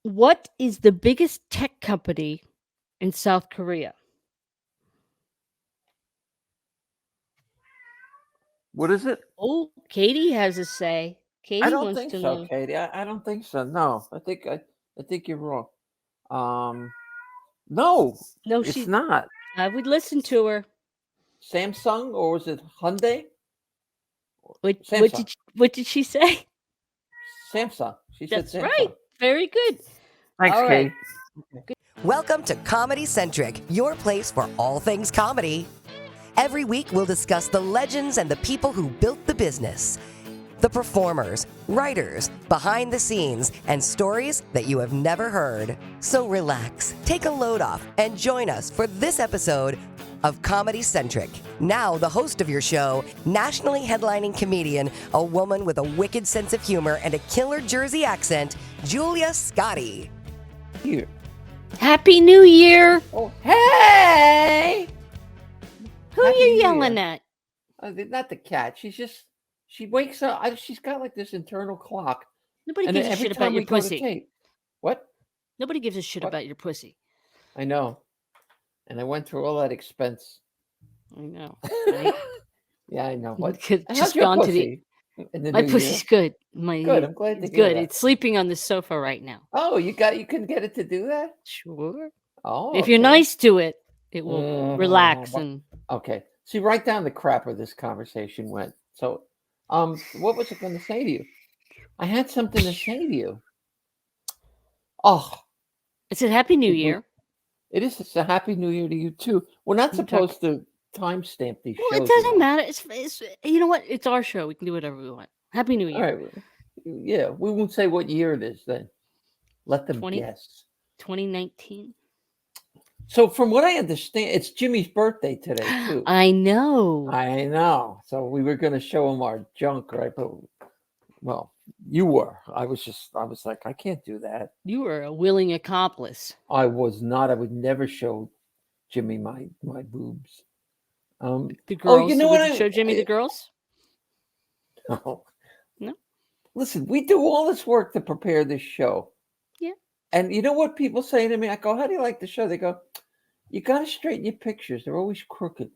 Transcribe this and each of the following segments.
What is the biggest tech company in South Korea? What is it? Oh, Katie has a say. I Katie don't wants think to so, know. Katie. I don't think so. No, I think you're wrong. Um, no, No, it's she. not. I would listen to her. Samsung or was it Hyundai? Samsung. What did she say? Samsung. She said That's right. Samsung. Very good. Thanks, All right. Katie. Welcome to Comedy Centric, your place for all things comedy. Every week, we'll discuss the legends and the people who built the business, the performers, writers, behind the scenes, and stories that you have never heard. So relax, take a load off, and join us for this episode of Comedy Centric. Now, the host of your show, nationally headlining comedian, a woman with a wicked sense of humor and a killer Jersey accent, Julia Scotti. Here. Happy New Year. Oh, hey! Who Happy you New yelling Year. at? Not the cat. She wakes up. She's got like this internal clock. Nobody And gives a every shit about time your we go to pussy. tape. What? Nobody gives a shit What? about your pussy. I know. And I went through all that expense. I know. Right? Yeah, I know. What? Just How's your gone to the. pussy in the My new pussy's year? good. Good. I'm glad to It's hear good. that. It's sleeping on the sofa right now. Oh, you couldn't get it to do that? Sure. Oh, If you're okay. nice to it, it will relax and. Okay. See, write down the crap where this conversation went. So, what was I going to say to you? I had something to say to you. Oh, It's a Happy New it was- Year. it is. It's a happy New Year to you too. We're not We talk- supposed to timestamp these Well, shows. it doesn't matter. It's you know what? It's our show. We can do whatever we want. Happy New All Year. right. Yeah, we won't say what year it is then. Let them 20 guess. 2019. So, from what I understand, it's Jimmy's birthday today too. I know. I know. So we were going to show him our junk, right? But well, you were. I was like, I can't do that. You were a willing accomplice. I was not. I would never show Jimmy my boobs. The girls. you know Would what? you show Jimmy the girls? No. No? Listen, we do all this work to prepare this show. Yeah. And you know what people say to me? I go, how do you like the show? They go, you got to straighten your pictures. They're always crooked.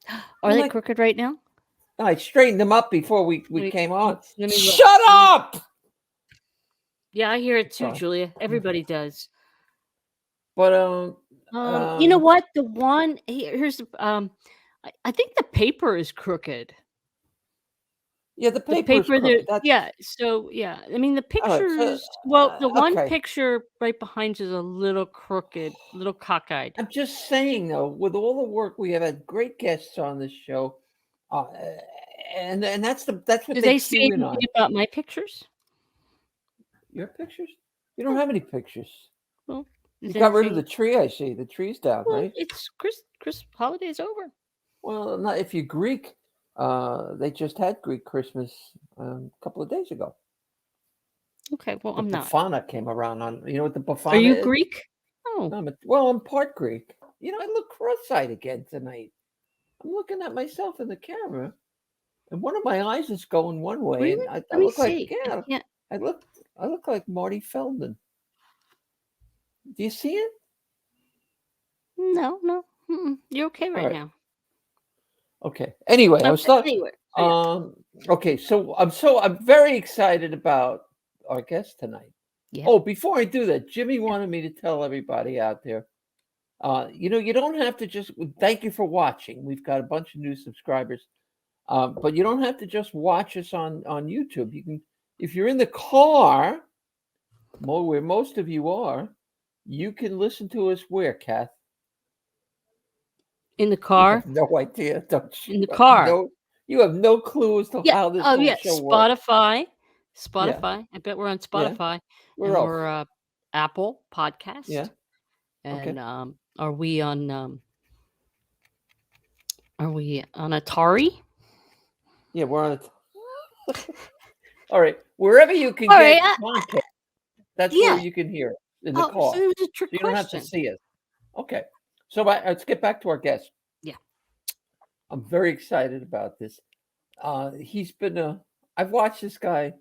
Are I'm they like- crooked right now? I straightened them up before we Wait, came on. let me look. Shut up! Yeah, I hear it too, Sorry. Julia. Everybody does. But You know what? The one here's I think the paper is crooked. yeah, the The paper's paper crooked. there, yeah. So yeah, I mean the All right, so, pictures. Well, the one okay. picture right behind you is a little crooked, a little cockeyed. I'm just saying though, with all the work we have had great guests on this show, and that's what Do they say cue in on. anything about my pictures? Your pictures? You don't have any pictures. Well, You is got rid of the anything- tree. I see the tree's down, Well, right? it's Chris holiday's over. Well, not if you're Greek. They just had Greek Christmas a couple of days ago. Okay, well The I'm not. Bafana came around on. You know what the Bafana Are you is? Greek? Oh, I'm part Greek. You know, I look cross-eyed again tonight. I'm looking at myself in the camera, and one of my eyes is going one way, really? and I Let me look like see. I can't. I look like Marty Feldman. Do you see it? No. You're okay right, right. now. Okay. Anyway, I was Okay, talking. anyway, so yeah. Okay, so I'm very excited about our guest tonight. Yeah. Oh, before I do that, Jimmy wanted me to tell everybody out there. You know, you don't have to just thank you for watching. We've got a bunch of new subscribers. But you don't have to just watch us on YouTube. You can, if you're in the car, where most of you are, you can listen to us where, Kath? In the You car. have no idea, don't you? In the car. No, you have no clue as to Yeah. how this Oh whole yeah. show works. Spotify. I bet we're on Spotify. We're And off. we're Apple Podcast. Yeah. And Okay. are we on Atari? Yeah, we're on it. All right. Wherever you can All get right, podcast, that's yeah. where you can hear it in the Oh, car. so it was a So trick you don't have to question. see us. Okay. So let's get back to our guest. Yeah. I'm very excited about this. He's been I've watched this guy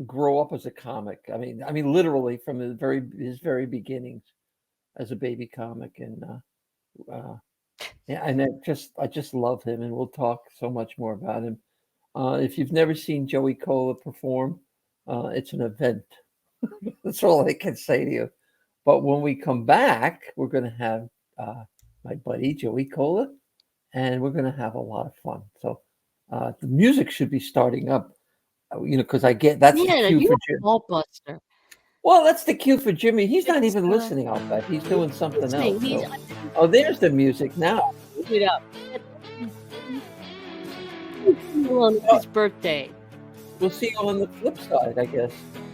grow up as a comic. I mean, literally from his very beginnings as a baby comic, and yeah, and I just love him, and we'll talk so much more about him. If you've never seen Joey Kola perform, it's an event. That's all I can say to you. But when we come back, we're going to have my buddy Joey Kola, and we're going to have a lot of fun. So the music should be starting up, because I get that's the cue for Jimmy. Ball buster. Well, that's the cue for Jimmy. He's not even listening. I'll bet he's doing something else. So. Oh, there's the music now. It up. On his birthday. We'll see you on the flip side, I guess.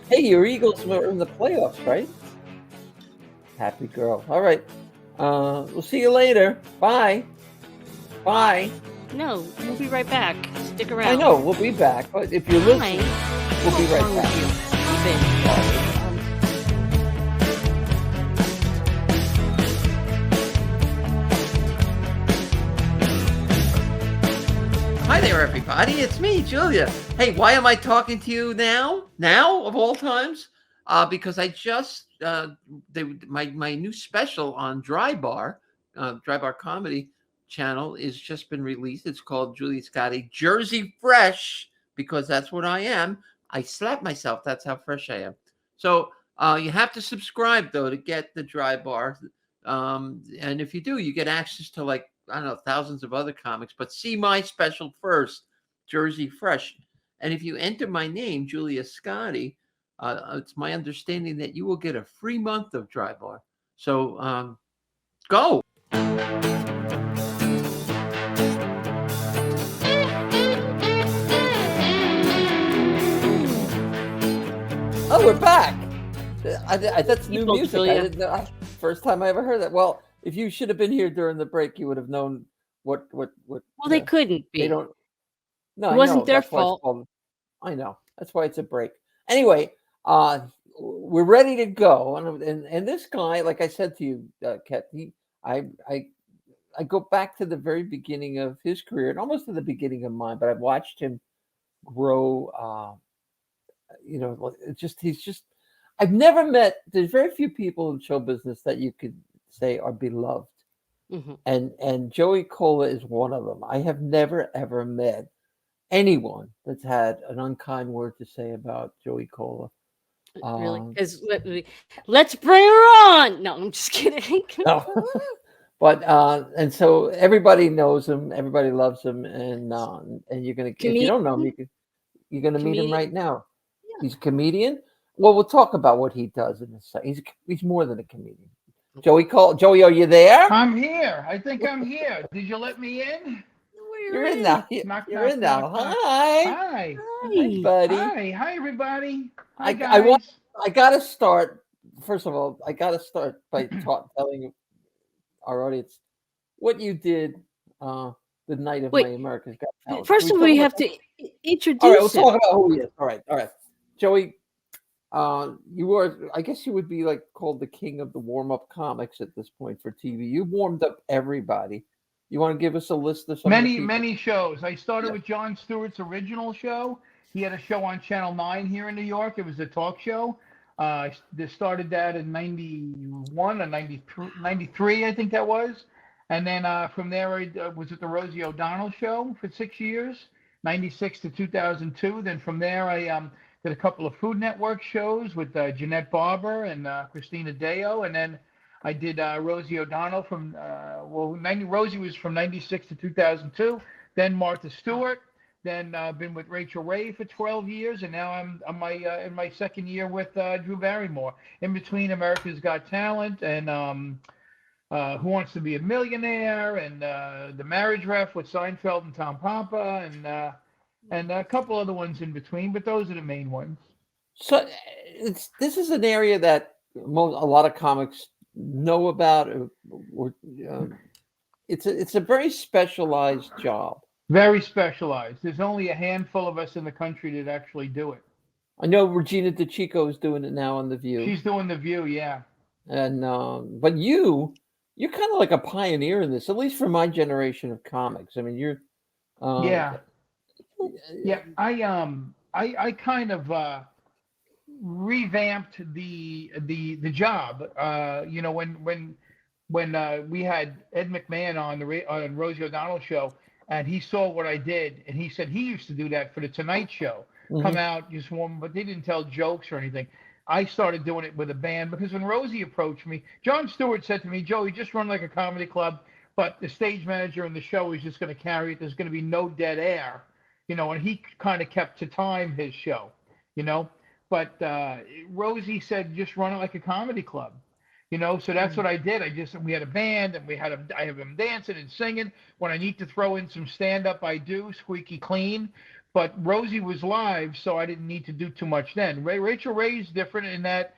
Hey, your Eagles were in the playoffs, right? Happy girl. All right. We'll see you later. Bye. Bye. No, we'll be right back. Stick around. I know, we'll be back. But if you're listening, we'll be right back. Hi there, everybody. It's me, Julia. Hey, why am I talking to you now? Now, of all times? Because I just, my new special on Dry Bar Comedy channel is just been released. It's called Julia Scotti Jersey Fresh, because that's what I am. I slap myself. That's how fresh I am. So you have to subscribe, though, to get the Dry Bar. And if you do, you get access to, like, I don't know, thousands of other comics. But see my special first, Jersey Fresh. And if you enter my name, Julia Scotti, it's my understanding that you will get a free month of Dry Bar. So go. Oh, we're back. That's new music. I didn't know. First time I ever heard that. Well, if you should have been here during the break, you would have known what. Well, they couldn't be. They don't. No, it wasn't their fault. I know. That's why it's a break. Anyway, we're ready to go, and this guy, like I said to you, Kat, I go back to the very beginning of his career, and almost to the beginning of mine. But I've watched him grow. He's just. I've never met. There's very few people in show business that you could say are beloved, and Joey Kola is one of them. I have never ever met anyone that's had an unkind word to say about Joey Kola. Really? Because let's bring her on. No, I'm just kidding. No. But and so everybody knows him, everybody loves him, and you're gonna if you don't know him, you're gonna meet him right now. Yeah. He's a comedian. Well, we'll talk about what he does in a second. He's more than a comedian. Joey, are you there? I'm here. I think I'm here. Did you let me in? You're in now. You're in now. Hi. Hi, buddy. Hi, everybody. Hi, guys. I gotta start. First of all, I gotta start by telling our audience what you did the night of my America's Got Talent. First of all, we have to introduce. All right, we'll talk about who he is. All right. Joey, you were, I guess you would be like called the king of the warm-up comics at this point for TV. You warmed up everybody. You want to give us a list of some many shows. I started with Jon Stewart's original show. He had a show on Channel 9 here in New York. It was a talk show. They started that in 91 or 93, I think that was. And then from there, I was at the Rosie O'Donnell Show for 6 years, 96 to 2002. Then from there, I did a couple of Food Network shows with Jeanette Barber and Christina Deo. And then I did Rosie O'Donnell from, Rosie was from 96 to 2002. Then Martha Stewart. Then been with Rachael Ray for 12 years. And now I'm in my second year with Drew Barrymore. In between America's Got Talent and Who Wants to Be a Millionaire and The Marriage Ref with Seinfeld and Tom Papa and a couple other ones in between. But those are the main ones. So this is an area that a lot of comics know about. It's a very specialized job. Very specialized. There's only a handful of us in the country that actually do it. I know Regina DeChico is doing it now on The View. She's doing The View, yeah. And but you're kind of like a pioneer in this, at least for my generation of comics. I mean, you're yeah. I kind of revamped the job. You know, when we had Ed McMahon on Rosie O'Donnell Show, and he saw what I did, and he said he used to do that for the Tonight Show. Come out, just warm, but they didn't tell jokes or anything. I started doing it with a band because when Rosie approached me, Jon Stewart said to me, Joey, just run like a comedy club, but the stage manager and the show is just going to carry it. There's going to be no dead air, you know, and he kind of kept to time his show, you know. But Rosie said, just run it like a comedy club, you know. So that's what I did. We had a band, and I have them dancing and singing. When I need to throw in some stand-up, I do, squeaky clean. But Rosie was live, so I didn't need to do too much then. Rachael Ray is different in that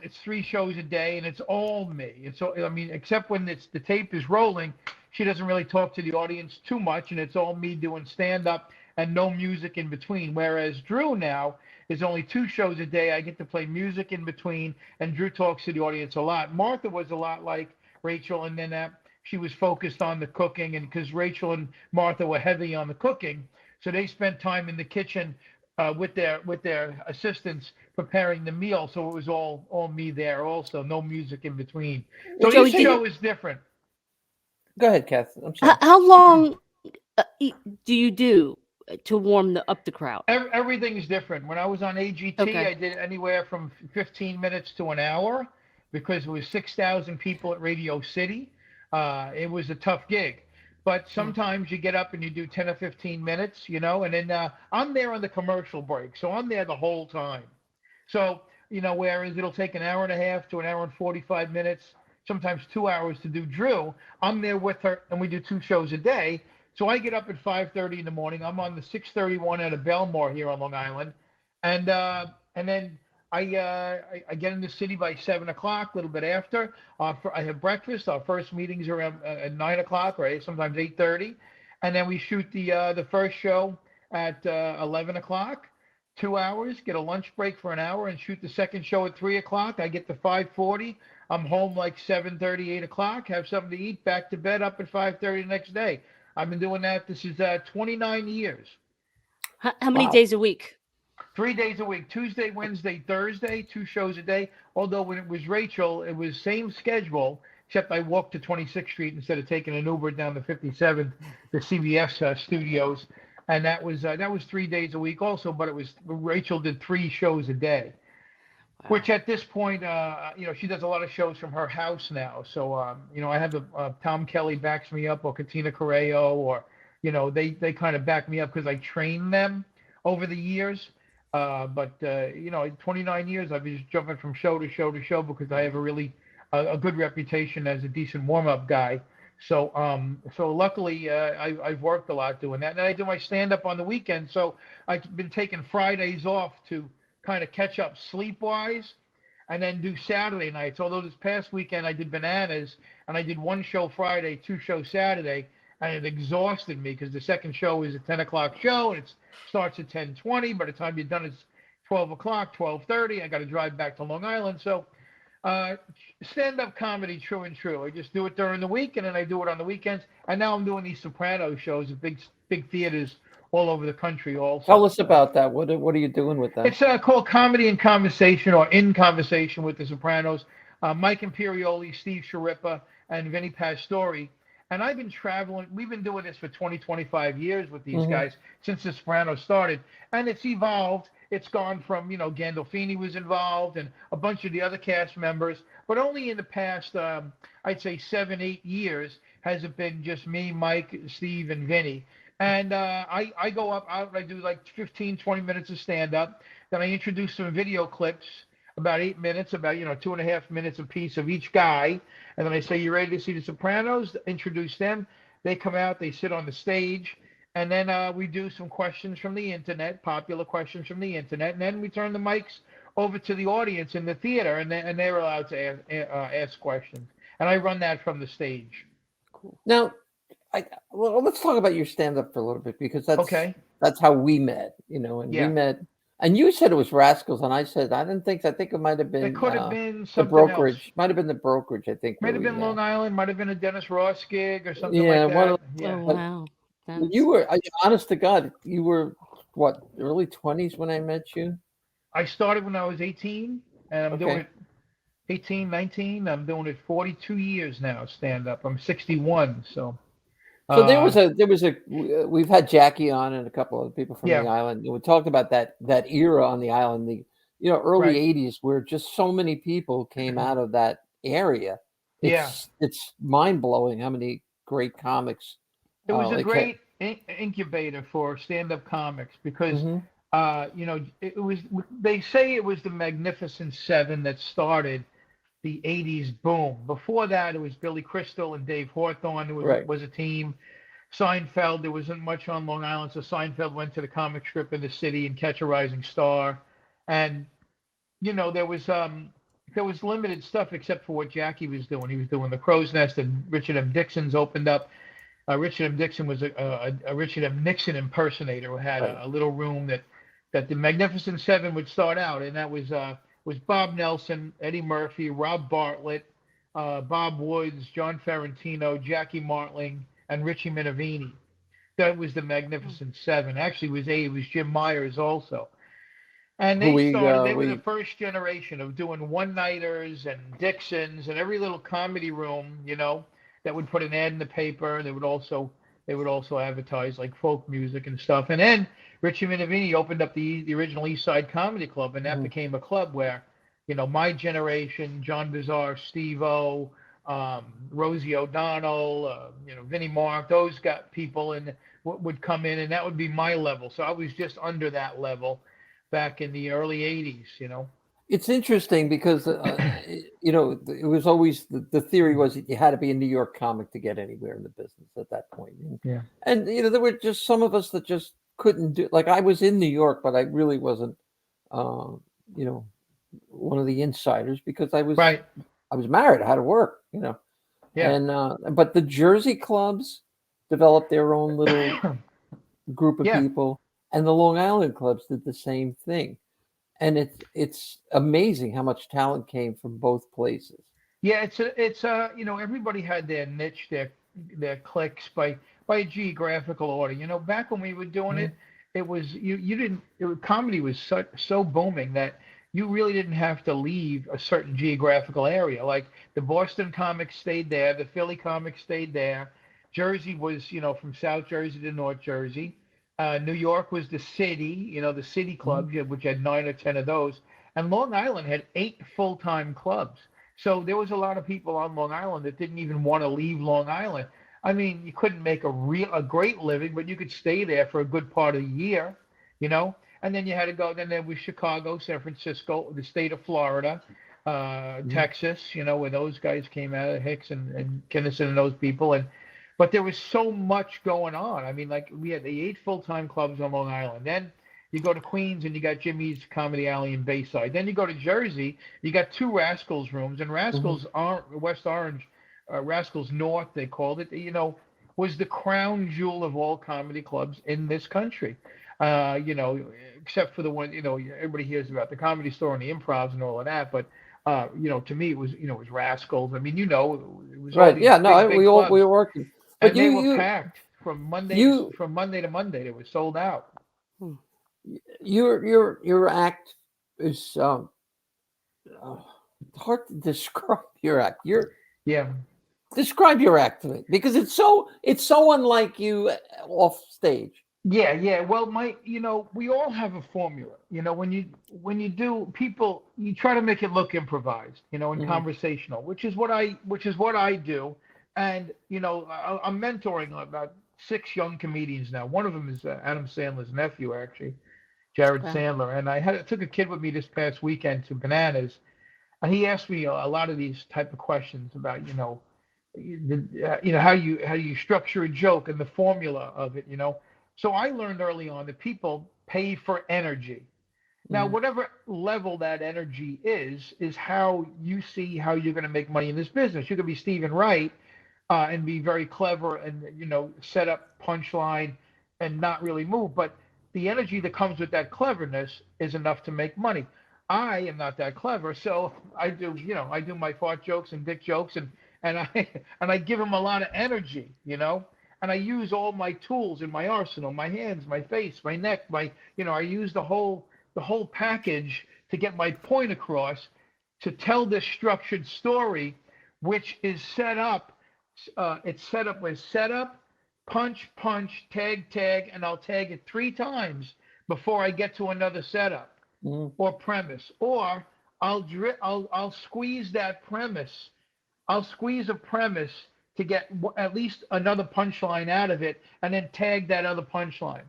it's 3 shows a day, and it's all me. I mean, except when the tape is rolling, she doesn't really talk to the audience too much, and it's all me doing stand-up and no music in between. Whereas Drew now is only 2 shows a day. I get to play music in between, and Drew talks to the audience a lot. Martha was a lot like Rachael, and then she was focused on the cooking, and because Rachael and Martha were heavy on the cooking, so they spent time in the kitchen with their assistants preparing the meal. So it was all me there also, no music in between. So Joey, each show is different. Go ahead, Kath. I'm sorry. How long do you do to warm up the crowd? Everything is different. When I was on AGT, I did anywhere from 15 minutes to an hour because it was 6,000 people at Radio City. It was a tough gig. But sometimes you get up and you do 10 or 15 minutes, you know, and then I'm there on the commercial break. So I'm there the whole time. So, you know, whereas it'll take an hour and a half to an hour and 45 minutes, sometimes 2 hours to do Drew, I'm there with her and we do 2 shows a day. So I get up at 5:30 in the morning. I'm on the 631 out of Belmore here on Long Island. And then I get in the city by 7 o'clock, a little bit after. I have breakfast. Our first meetings are at 9 o'clock or sometimes 8:30. And then we shoot the first show at 11 o'clock, 2 hours, get a lunch break for an hour, and shoot the second show at 3 o'clock. I get to 5:40. I'm home like 7:30, 8 o'clock, have something to eat, back to bed, up at 5:30 the next day. I've been doing that. This is 29 years. How many days a week? 3 days a week, Tuesday, Wednesday, Thursday, 2 shows a day. Although when it was Rachael, it was same schedule, except I walked to 26th Street instead of taking an Uber down to 57th, the CBS studios. And that was 3 days a week also, but Rachael did 3 shows a day, which at this point, you know, she does a lot of shows from her house now. So, you know, I have Tom Kelly backs me up, or Katina Correo, or, you know, they kind of back me up because I train them over the years. But you know, 29 years, I've been just jumping from show to show to show because I have a really a good reputation as a decent warm-up guy. So luckily, I've worked a lot doing that, and I do my stand-up on the weekend. So I've been taking Fridays off to kind of catch up sleep-wise, and then do Saturday nights. Although this past weekend I did Bananas, and I did 1 show Friday, 2 shows Saturday, and it exhausted me because the second show is a 10 o'clock show, and it starts at 10:20. By the time you're done, it's 12 o'clock, 12:30. I got to drive back to Long Island. So stand-up comedy, true and true. I just do it during the week, and then I do it on the weekends. And now I'm doing these Soprano shows at big theaters all over the country also. Tell us about that. What are you doing with that? It's called Comedy in Conversation, or In Conversation with the Sopranos. Mike Imperioli, Steve Sciarippa, and Vinny Pastore. And I've been traveling. We've been doing this for 20, 25 years with these guys since The Sopranos started. And it's evolved. It's gone from, you know, Gandolfini was involved and a bunch of the other cast members. But only in the past, I'd say 7, 8 years, has it been just me, Mike, Steve, and Vinny. And I go up, I do like 15, 20 minutes of stand-up. Then I introduce some video clips, about 8 minutes, about, you know, 2.5 minutes a piece of each guy. And then I say, you ready to see the Sopranos? Introduce them. They come out, they sit on the stage. And then we do some questions from the internet, popular questions from the internet. And then we turn the mics over to the audience in the theater, and they're allowed to ask questions. And I run that from the stage. Cool. Now, well, let's talk about your stand-up for a little bit, because that's how we met, you know, and we met. And you said it was Rascals, and I said I think it might have been. It could have been the something brokerage. else. Might have been the brokerage. I think. Might have been Long Island. Might have been a Dennis Ross gig or something like that. Oh, wow. You were, honest to God, you were what, early 20s when I met you? I started when I was 18, and I'm doing Okay. it 18, 19. I'm doing it 42 years now, stand up. I'm 61, so So uh, we've had Jackie on and a couple of people from the yeah, island. And we talked about that era on the island, the early right. '80s, where just so many people came out of that area. Yeah, It's mind blowing how many great comics. it was a Like, great incubator for stand-up comics because, hmm it was. They say it was the Magnificent Seven that started the '80s boom. Before that, it was Billy Crystal and Dave Hawthorne who right. was a team. Seinfeld, there wasn't much on Long Island, so Seinfeld went to the comic strip in the city and Catch a Rising Star, and there was limited stuff except for what Jackie was doing. He was doing the Crow's Nest, and Richard M. Dixon's opened up. Richard M. Dixon was a Richard M. Nixon impersonator who had Right. a little room that the Magnificent Seven would start out, and that was Bob Nelson, Eddie Murphy, Rob Bartlett, Bob Woods, John Ferrantino, Jackie Martling, and Richie Minervini. That was the Magnificent Seven. Actually, it was Jim Myers also. And Who they were the we first generation of doing one-nighters and Dixons and every little comedy room, that would put an ad in the paper. They would also advertise like folk music and stuff. And then Richie Minervini opened up the original East Side Comedy Club, and that Mhm. became a club where, my generation, John Bizarre, Steve O, Rosie O'Donnell, Vinnie Mark, those got people and would come in, and that would be my level. So I was just under that level back in the early '80s. It's interesting because it was always the theory was that you had to be a New York comic to get anywhere in the business at that point. Yeah. And there were just some of us that just couldn't do. Like, I was in New York, but I really wasn't, um, you know, one of the insiders because Right. I was married. I had to work. Yeah. And but the Jersey clubs developed their own little group of Yeah. people, and the Long Island clubs did the same thing. And it's amazing how much talent came from both places. Yeah, everybody had their niche, their cliques by a geographical order. Back when we were doing Mhm. it, it was you didn't comedy was so booming that you really didn't have to leave a certain geographical area. Like the Boston comics stayed there, the Philly comics stayed there. Jersey was, from South Jersey to North Jersey. New York was the city, the city Mhm. clubs, which had 9 or 10 of those. And Long Island had 8 full-time clubs. So there was a lot of people on Long Island that didn't even want to leave Long Island. I mean, you couldn't make a great living, but you could stay there for a good part of the year, you know. And then you had to go. Then there was Chicago, San Francisco, the state of Florida, Mhm. Texas, where those guys came out of Hicks and Kinnison and those people. But there was so much going on. I mean, like we had the 8 full-time clubs on Long Island. Then you go to Queens and you got Jimmy's Comedy Alley in Bayside. Then you go to Jersey, you got 2 Rascals rooms, and Mhm. Rascals aren't West Orange, Rascals North they called it. Was the crown jewel of all comedy clubs in this country. Uh, you know, Except for the one, everybody hears about the Comedy Store and the Improvs and all of that. But to me, it was Rascals. I mean, it was all Right. these Yeah. No. big, big We clubs, were working, but and they were packed you from Monday to Monday. They were sold out. Hmm. your act is uh, hard to describe your act. Yeah. Describe your act to me because it's so unlike you off stage. Yeah. Well, we all have a formula. When you do people, you try to make it look improvised, and Hmm. conversational, which is what I do. And I'm mentoring about 6 young comedians now. One of them is Adam Sandler's nephew, actually, Jared Wow. Sandler. And I took a kid with me this past weekend to Bananas, and he asked me a lot of these type of questions about how you structure a joke and the formula of it. So I learned early on that people pay for energy. Now, Hmm. whatever level that energy is how you see how you're going to make money in this business. You could be Stephen Wright and be very clever and set up punchline and not really move, but the energy that comes with that cleverness is enough to make money. I am not that clever, so I do my fart jokes and dick jokes, and I and I give them a lot of energy, and I use all my tools in my arsenal, my hands, my face, my neck, I use the whole whole package to get my point across, to tell this structured story, which is set up. It's set up with setup, punch, punch, tag, tag, and I'll tag it 3 times before I get to another setup or premise. Or I'll squeeze that premise. I'll squeeze a premise to get at least another punchline out of it, and then tag that other punchline.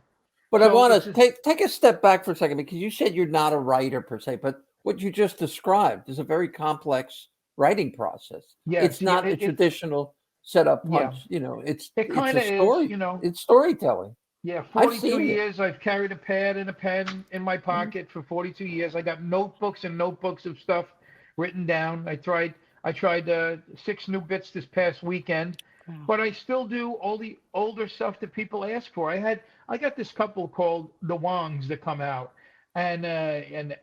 But So I want it's to just- take a step back for a second, because you said you're not a writer per se, but what you just described is a very complex writing process. Yes, It's not a traditional setup punch. You know, it's kind a of story. is, you know. It's storytelling. Yeah, I've 42 seen it. years. I've carried a pad and a pen in my pocket for 42 years. I got notebooks and notebooks of stuff written down. I tried 6 new bits this past weekend, but I still do all the older stuff that people ask for. I got this couple called the Wongs that come out, and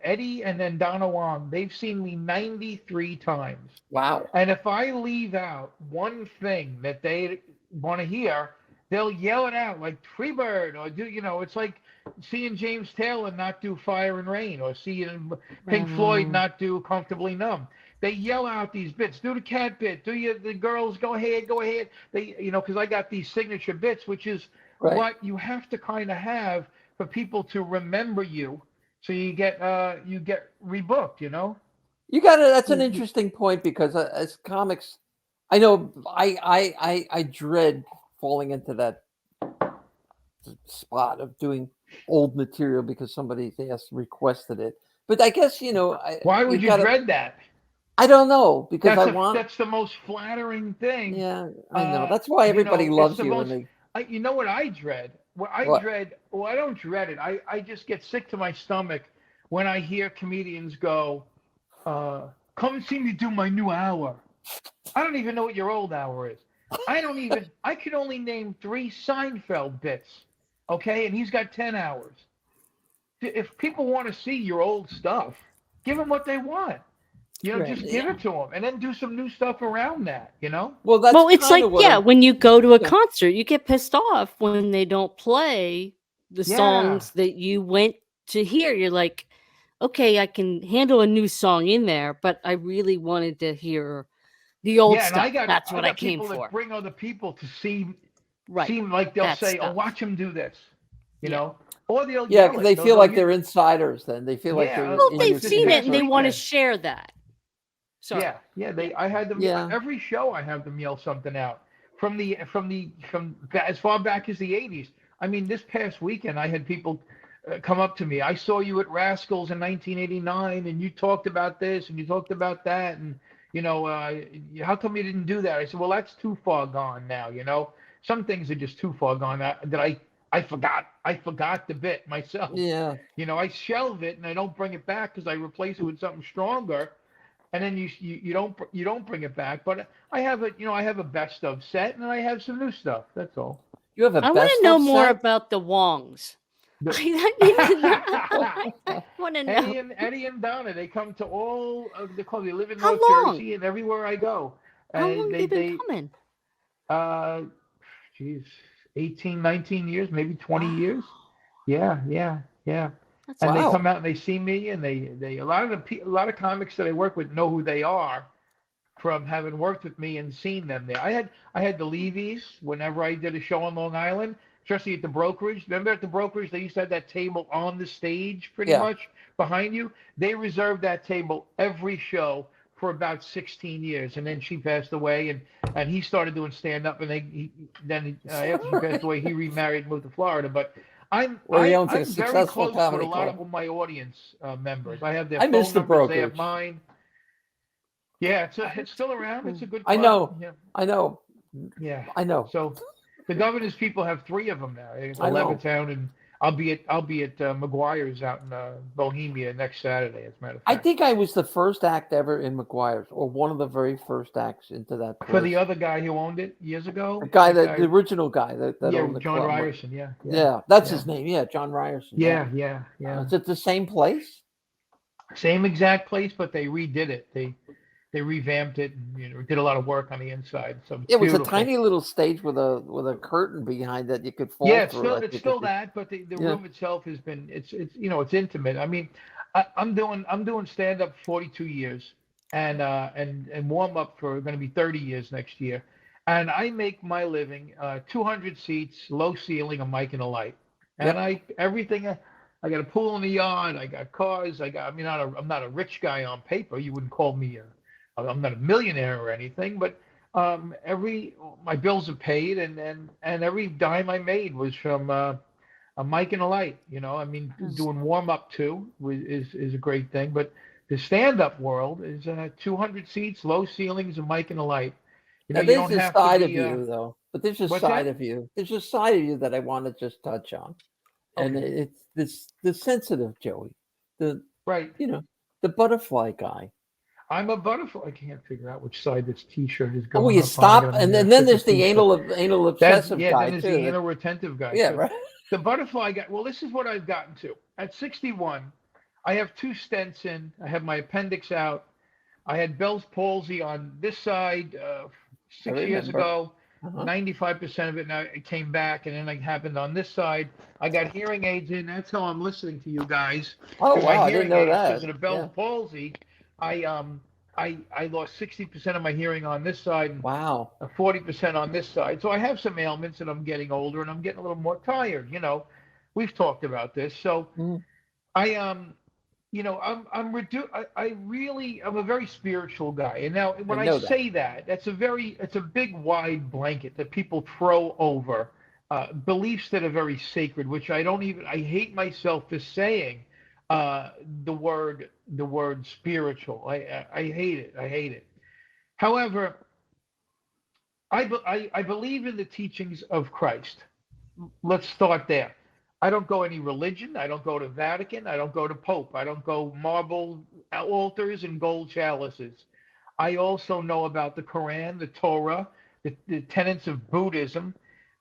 Eddie and then Donna Wong. They've seen me 93 times. Wow. And if I leave out one thing that they want to hear, they'll yell it out like Freebird, or it's like seeing James Taylor not do Fire and Rain, or seeing Pink Floyd not do Comfortably Numb. They yell out these bits. Do the cat bit. The girls, go ahead. They, because I got these signature bits, which is what you have to kind of have for people to remember you. So you get rebooked, You got it. That's an interesting point, because as comics, I know I dread falling into that spot of doing old material because somebody requested it. But I guess why would you dread that? I don't know, because that's the most flattering thing. Yeah, I know. That's why everybody loves you. You know what I dread? I don't dread it. I just get sick to my stomach when I hear comedians go, come and see me do my new hour. I don't even know what your old hour is. I could only name 3 Seinfeld bits, okay? And he's got 10 hours. If people want to see your old stuff, give them what they want. Just give it to them, and then do some new stuff around that, Well, it's like, when you go to a concert, you get pissed off when they don't play the songs that you went to hear. You're like, okay, I can handle a new song in there, but I really wanted to hear the old stuff. That's what I came for. That bring other people to seem like they'll say, "Oh, watch them do this," you know, or they'll they feel like they're insiders. Then they feel like they're they've seen it and they want to share that. Sorry. I had them every show. I have them yell something out from as far back as the 80s. I mean, this past weekend I had people come up to me. I saw you at Rascals in 1989, and you talked about this and you talked about that, and how come you didn't do that? I said, well, that's too far gone now. Some things are just too far gone that I forgot the bit myself. Yeah. I shelve it and I don't bring it back because I replace it with something stronger. And then you don't bring it back, but I have a best of set, and I have some new stuff. That's all. You have I want to know more about the Wongs. I want to know. Eddie and Donna, they come to all of the clubs. They live in North Jersey, and everywhere I go. How long have they been coming? 18, 19 years, maybe 20 years. Yeah. That's They come out and they see me, and they a lot of comics that I work with know who they are from having worked with me and seen them there. I had the Levies whenever I did a show on Long Island, especially at the brokerage. Remember at the brokerage, they used to have that table on the stage pretty much behind you. They reserved that table every show for about 16 years, and then she passed away, and he started doing stand-up, and after she passed away, he remarried and moved to Florida. But I'm very close with a lot of my audience members. I have their phone numbers. Brokerage. They have mine. Yeah, it's still around. It's a good club. I know. Yeah. I know. Yeah. I know. So the Governor's people have 3 of them now. In Levittown, and I'll be at McGuire's out in Bohemia next Saturday, as a matter of fact. I think I was the first act ever in McGuire's, or one of the very first acts into that place. For the other guy who owned it years ago? The original guy that owned the John club. Ryerson, Yeah, that's his name. Yeah, John Ryerson. Yeah. Is it the same place? Same exact place, but they redid it. they revamped it and did a lot of work on the inside. So It was beautiful. a tiny little stage with a curtain behind that you could fall through. It's still that, but the room itself has been it's intimate. I mean, I'm doing stand up 42 years and warm up for going to be 30 years next year, and I make my living 200 seats, low ceiling, a mic and a light, and I got a pool in the yard, I got cars, I'm not a rich guy on paper. You wouldn't call me I'm not a millionaire or anything, but my bills are paid, and every dime I made was from a mic and a light. I mean, doing warm up too is a great thing, but the stand up world is 200 seats, low ceilings, a mic and a light. Now, you don't there's a have side to of be, you though, but there's a what's side that? of you. There's a side of you that I want to just touch on, and Okay. it's the sensitive Joey, the Right. the butterfly guy. I'm a butterfly. I can't figure out which side this T-shirt is going. Oh, you up stop, on. and then there's the anal obsessive guy Then there's too. the anal retentive guy. Yeah, too. right. The butterfly guy. Well, this is what I've gotten to. At 61, I have 2 stents in. I have my appendix out. I had Bell's palsy on this side 6 years ago. 95% of it now it came back, and then it happened on this side. I got hearing aids in. That's how I'm listening to you guys. Oh wow, I didn't know that. Because of the Bell's palsy, I lost 60% of my hearing on this side and 40% on this side. So I have some ailments, and I'm getting older, and I'm getting a little more tired. We've talked about this. So I'm a very spiritual guy. And now when I say that, it's a big wide blanket that people throw over beliefs that are very sacred, which I hate myself for saying the word spiritual. I hate it. I hate it. However, I believe in the teachings of Christ. Let's start there. I don't go any religion. I don't go to Vatican. I don't go to Pope. I don't go marble altars and gold chalices. I also know about the Quran, the Torah, the tenets of Buddhism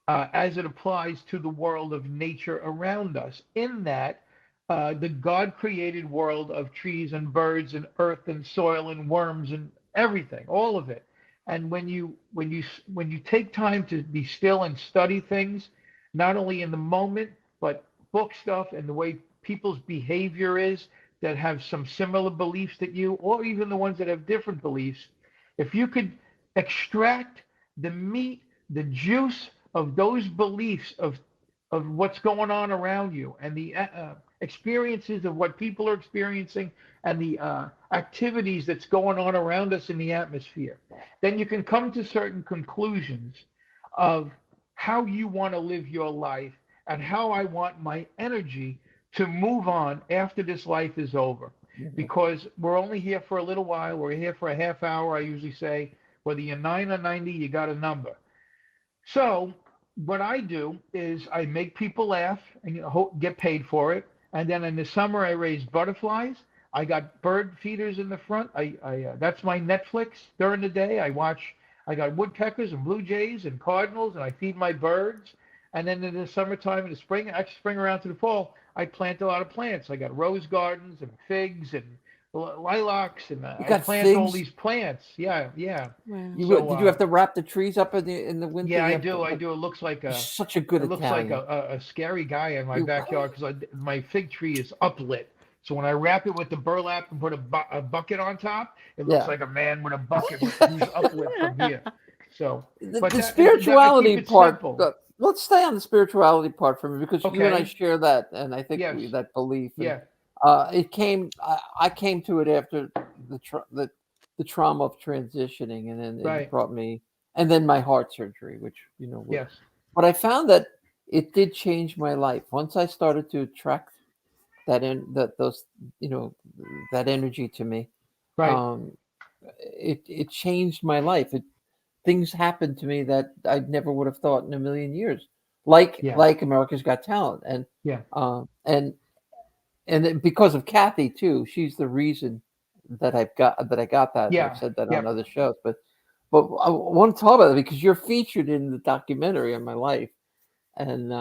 as it applies to the world of nature around us. In that, the God-created world of trees and birds and earth and soil and worms and everything, all of it. And when you take time to be still and study things, not only in the moment, but book stuff and the way people's behavior is that have some similar beliefs that you, or even the ones that have different beliefs, if you could extract the meat, the juice of those beliefs of what's going on around you and the experiences of what people are experiencing and the activities that's going on around us in the atmosphere, then you can come to certain conclusions of how you want to live your life and how I want my energy to move on after this life is over. Because we're only here for a little while. We're here for a half hour. I usually say, whether you're 9 or 90, you got a number. So what I do is I make people laugh and get paid for it. And then in the summer, I raise butterflies. I got bird feeders in the front. That's my Netflix. During the day, I got woodpeckers and blue jays and cardinals, and I feed my birds. And then in the summertime, in the spring, actually spring around to the fall, I plant a lot of plants. I got rose gardens and figs and lilacs, and I plant figs? all these plants. Yeah. Wow. Did you have to wrap the trees up in the winter? Yeah, I do. It looks like such a good Italian. Looks like a scary guy in my backyard because my fig tree is uplit. So when I wrap it with the burlap and put a bucket on top, it looks like a man with a bucket who's uplit from here. So the spirituality part. Let's stay on the spirituality part for me, because you and I share that, and I think that belief. And, I came to it after the trauma of transitioning, and then it brought me, and then my heart surgery, which But I found that it did change my life once I started to attract that energy to me. Right. It changed my life. Things happened to me that I never would have thought in a million years, like America's Got Talent, and because of Kathy too. She's the reason that I got that. I've said that on other shows, but I want to talk about it because you're featured in the documentary on my life, and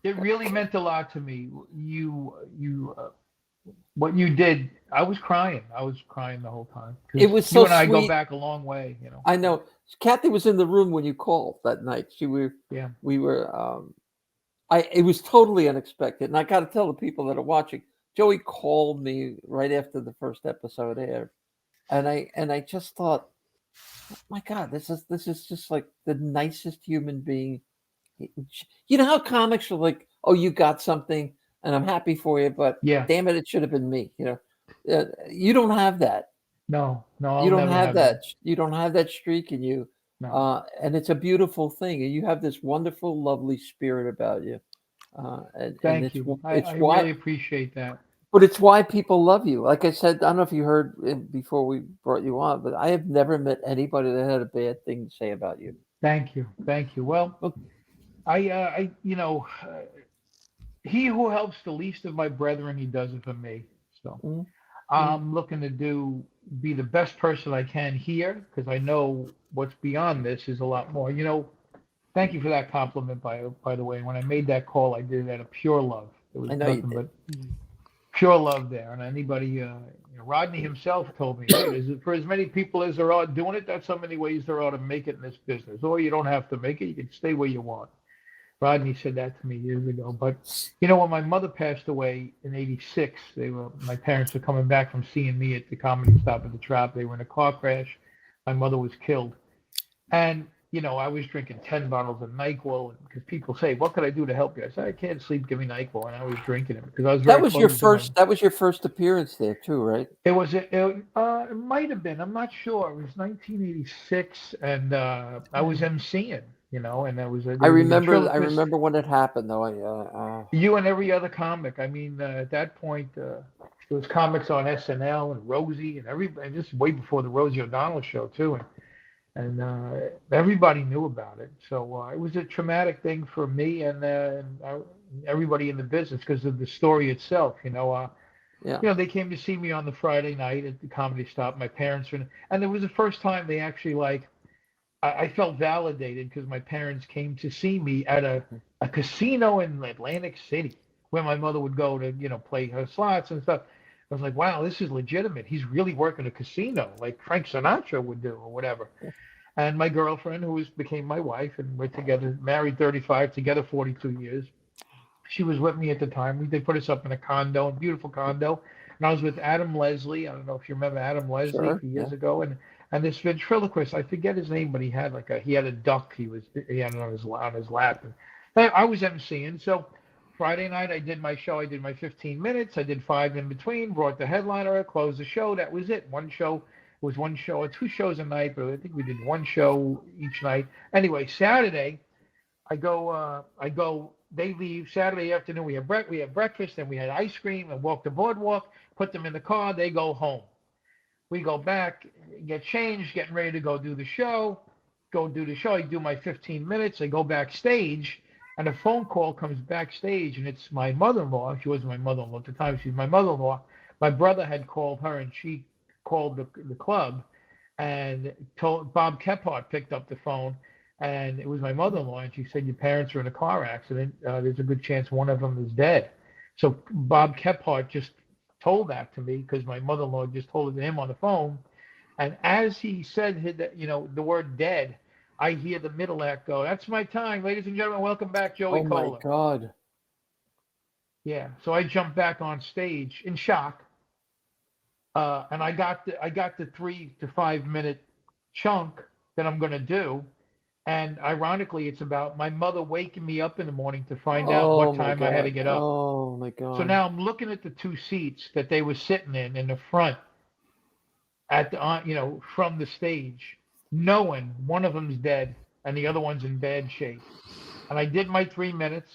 it really meant a lot to me. You what you did, I was crying. I was crying the whole time. It was so you and I sweet. go back a long way, you know. I know. Kathy was in the room when you called that night. We were. It was totally unexpected, and I got to tell the people that are watching. Joey called me right after the first episode aired, and I just thought, oh my God, this is just like the nicest human being. You know how comics are like, oh, you got something, and I'm happy for you, but damn it should have been me. You know, you don't have that. No, you don't have that. You don't have that streak in you. No. And it's a beautiful thing, and you have this wonderful, lovely spirit about you. Thank you. I really appreciate that. But it's why people love you. Like I said, I don't know if you heard before we brought you on, but I have never met anybody that had a bad thing to say about you. Thank you. Well, I he who helps the least of my brethren, he does it for me. So I'm looking to be the best person I can here, because I know what's beyond this is a lot more. You know, thank you for that compliment, by the way. When I made that call, I did it out of pure love. It was nothing but pure love there. And anybody, Rodney himself told me, for as many people as there are doing it, that's how many ways there are to make it in this business. Or you don't have to make it; you can stay where you want. Rodney said that to me years ago. But, when my mother passed away in '86, my parents were coming back from seeing me at the Comedy Stop at the Trop. They were in a car crash. My mother was killed. And, I was drinking 10 bottles of NyQuil, because people say, what could I do to help you? I said, I can't sleep, give me NyQuil. And I was drinking it because I was that was your first appearance there too, right? It might have been. I'm not sure. It was 1986, and I was emceeing. And that was. I remember when it happened, though. You and every other comic. I mean, at that point, there was comics on SNL and Rosie and everybody. Just way before the Rosie O'Donnell Show too, and everybody knew about it. So it was a traumatic thing for me and everybody in the business because of the story itself. They came to see me on the Friday night at the Comedy Stop. My parents were, and it was the first time they actually I felt validated because my parents came to see me at a casino in Atlantic City where my mother would go to, play her slots and stuff. I was like, wow, this is legitimate. He's really working a casino like Frank Sinatra would do or whatever. And my girlfriend, who became my wife, and we're together, married 35, together 42 years. She was with me at the time. They put us up in a beautiful condo. And I was with Adam Leslie. I don't know if you remember Adam Leslie a few years ago. And this ventriloquist, I forget his name, but he had a duck. He had it on his lap. And I was emceeing. So Friday night I did my show. I did my 15 minutes. I did 5 in between. Brought the headliner. Closed the show. That was it. One show or 2 shows a night, but I think we did 1 show each night. Anyway, Saturday I go. They leave Saturday afternoon. We have breakfast, and we had ice cream and walk the boardwalk. Put them in the car. They go home. We go back, get changed, getting ready to go do the show. I do my 15 minutes. I go backstage, and a phone call comes backstage, and it's my mother-in-law. She wasn't my mother-in-law at the time. She's my mother-in-law. My brother had called her, and she called the club, and told Bob Kephart picked up the phone, and it was my mother-in-law, and she said, your parents are in a car accident. There's a good chance one of them is dead. So Bob Kephart just told that to me because my mother-in-law just told it to him on the phone. And as he said, the word dead, I hear the middle act go, that's my time. Ladies and gentlemen, welcome back, Joey Kola. Oh, my God. Yeah. So I jumped back on stage in shock. And I got the 3 to 5 minute chunk that I'm going to do. And ironically, it's about my mother waking me up in the morning to find out what time I had to get up. Oh, my God. So now I'm looking at the 2 seats that they were sitting in the front at the, from the stage, knowing one of them's dead and the other one's in bad shape. And I did my 3 minutes,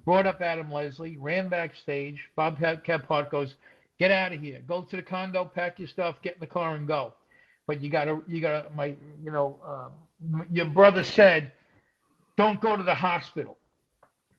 brought up Adam Leslie, ran backstage. Bob Kephart goes, get out of here. Go to the condo, pack your stuff, get in the car and go. But you gotta, your brother said, don't go to the hospital.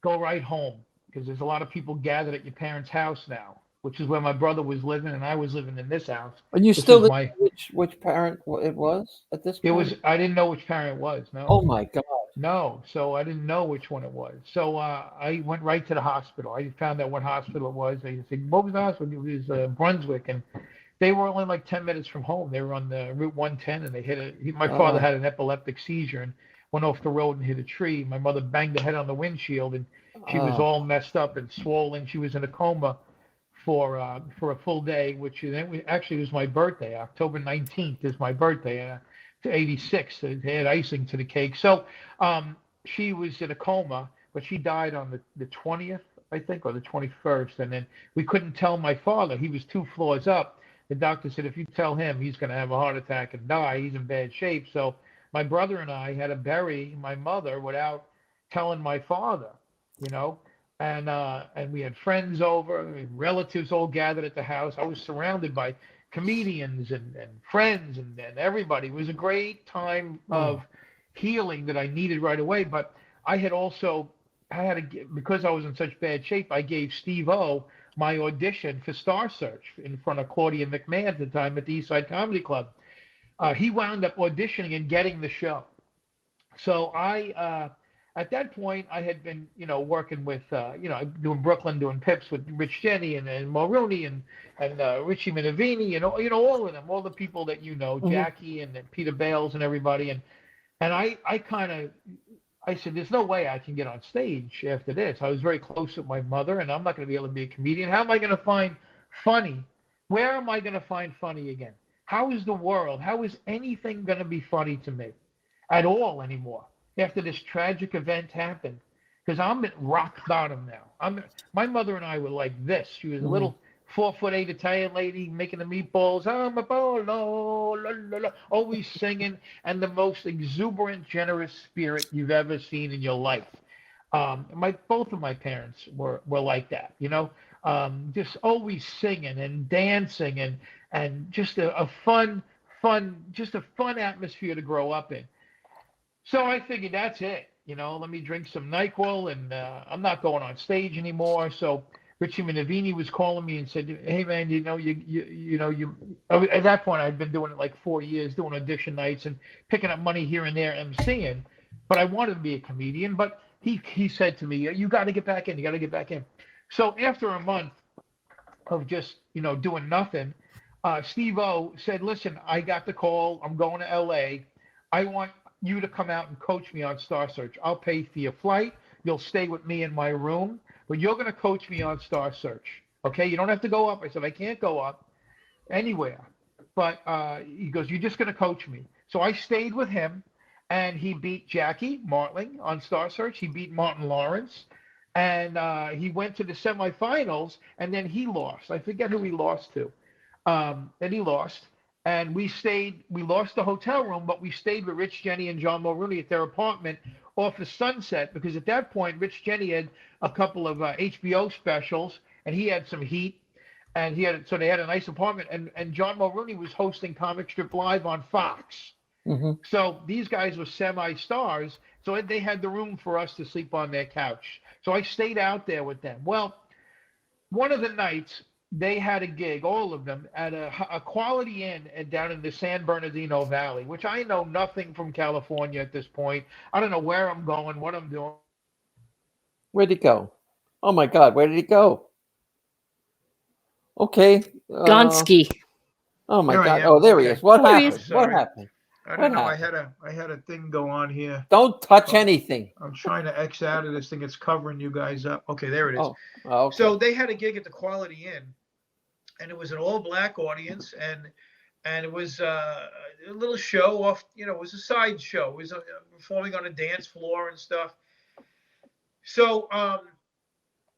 Go right home. Because there's a lot of people gathered at your parents' house now, which is where my brother was living, and I was living in this house. And you still didn't know which parent it was at this point? I didn't know which parent it was, no. Oh, my God. No, so I didn't know which one it was. So I went right to the hospital. I found out what hospital it was. They said, "What was the hospital?" It was Brunswick, and they were only like 10 minutes from home. They were on the Route 110, and they hit my father had an epileptic seizure and went off the road and hit a tree. My mother banged her head on the windshield, and she was all messed up and swollen. She was in a coma for a full day, which actually was my birthday. October 19th is my birthday. To 86, they had icing to the cake. So she was in a coma, but she died on the 20th, I think, or the 21st. And then we couldn't tell my father. He was 2 floors up. The doctor said, if you tell him, he's going to have a heart attack and die. He's in bad shape. So my brother and I had to bury my mother without telling my father, you know. And we had friends over, relatives all gathered at the house. I was surrounded by comedians and friends and everybody. It was a great time of healing that I needed right away. But I had to, because I was in such bad shape, I gave Steve-O my audition for Star Search in front of Claudia McMahon at the time at the East Side Comedy Club. He wound up auditioning and getting the show. So at that point, I had been, working with, doing Brooklyn, doing Pips with Rich Jenny and Mulrooney and Richie Minervini and, all of them, all the people that Jackie and Peter Bales and everybody. And I said, there's no way I can get on stage after this. I was very close with my mother, and I'm not going to be able to be a comedian. How am I going to find funny? Where am I going to find funny again? How is the world? How is anything going to be funny to me at all anymore after this tragic event happened? Because I'm at rock bottom now. My mother and I were like this. She was a little 4'8" Italian lady making the meatballs. I'm a bolo, la, la, la, always singing, and the most exuberant, generous spirit you've ever seen in your life. Both of my parents were like that, just always singing and dancing and just a fun atmosphere to grow up in. So I figured that's it. Let me drink some NyQuil, and I'm not going on stage anymore. So Richie Minervini was calling me and said, "Hey man, at that point I'd been doing it like 4 years, doing audition nights and picking up money here and there, emceeing, but I wanted to be a comedian." But he said to me, "You got to get back in. You got to get back in." So after a month of just doing nothing, Steve-O said, "Listen, I got the call. I'm going to LA. I want you to come out and coach me on Star Search. I'll pay for your flight. You'll stay with me in my room, but you're going to coach me on Star Search. Okay? You don't have to go up." I said, "I can't go up anywhere." But he goes, "You're just going to coach me." So I stayed with him, and he beat Jackie Martling on Star Search. He beat Martin Lawrence, and he went to the semifinals, and then he lost. I forget who he lost to. Then he lost. And we lost the hotel room, but we stayed with Rich Jenny and John Mulrooney at their apartment off the Sunset, because at that point, Rich Jenny had a couple of HBO specials, and he had some heat, and so they had a nice apartment, and John Mulrooney was hosting Comic Strip Live on Fox. So these guys were semi-stars, so they had the room for us to sleep on their couch. So I stayed out there with them. Well, one of the nights, they had a gig, all of them, at a Quality Inn down in the San Bernardino Valley, which I know nothing from California at this point. I don't know where I'm going, what I'm doing. Where'd he go? Oh my God, where did he go? Okay. Gonski. Oh my God. Oh, there he is. What happened? What happened? I don't know. I had a thing go on here. Don't touch anything. I'm trying to X out of this thing. It's covering you guys up. Okay, there it is. Oh, okay. So they had a gig at the Quality Inn, and it was an all-black audience, and it was a little show off. It was a side show. It was performing on a dance floor and stuff. So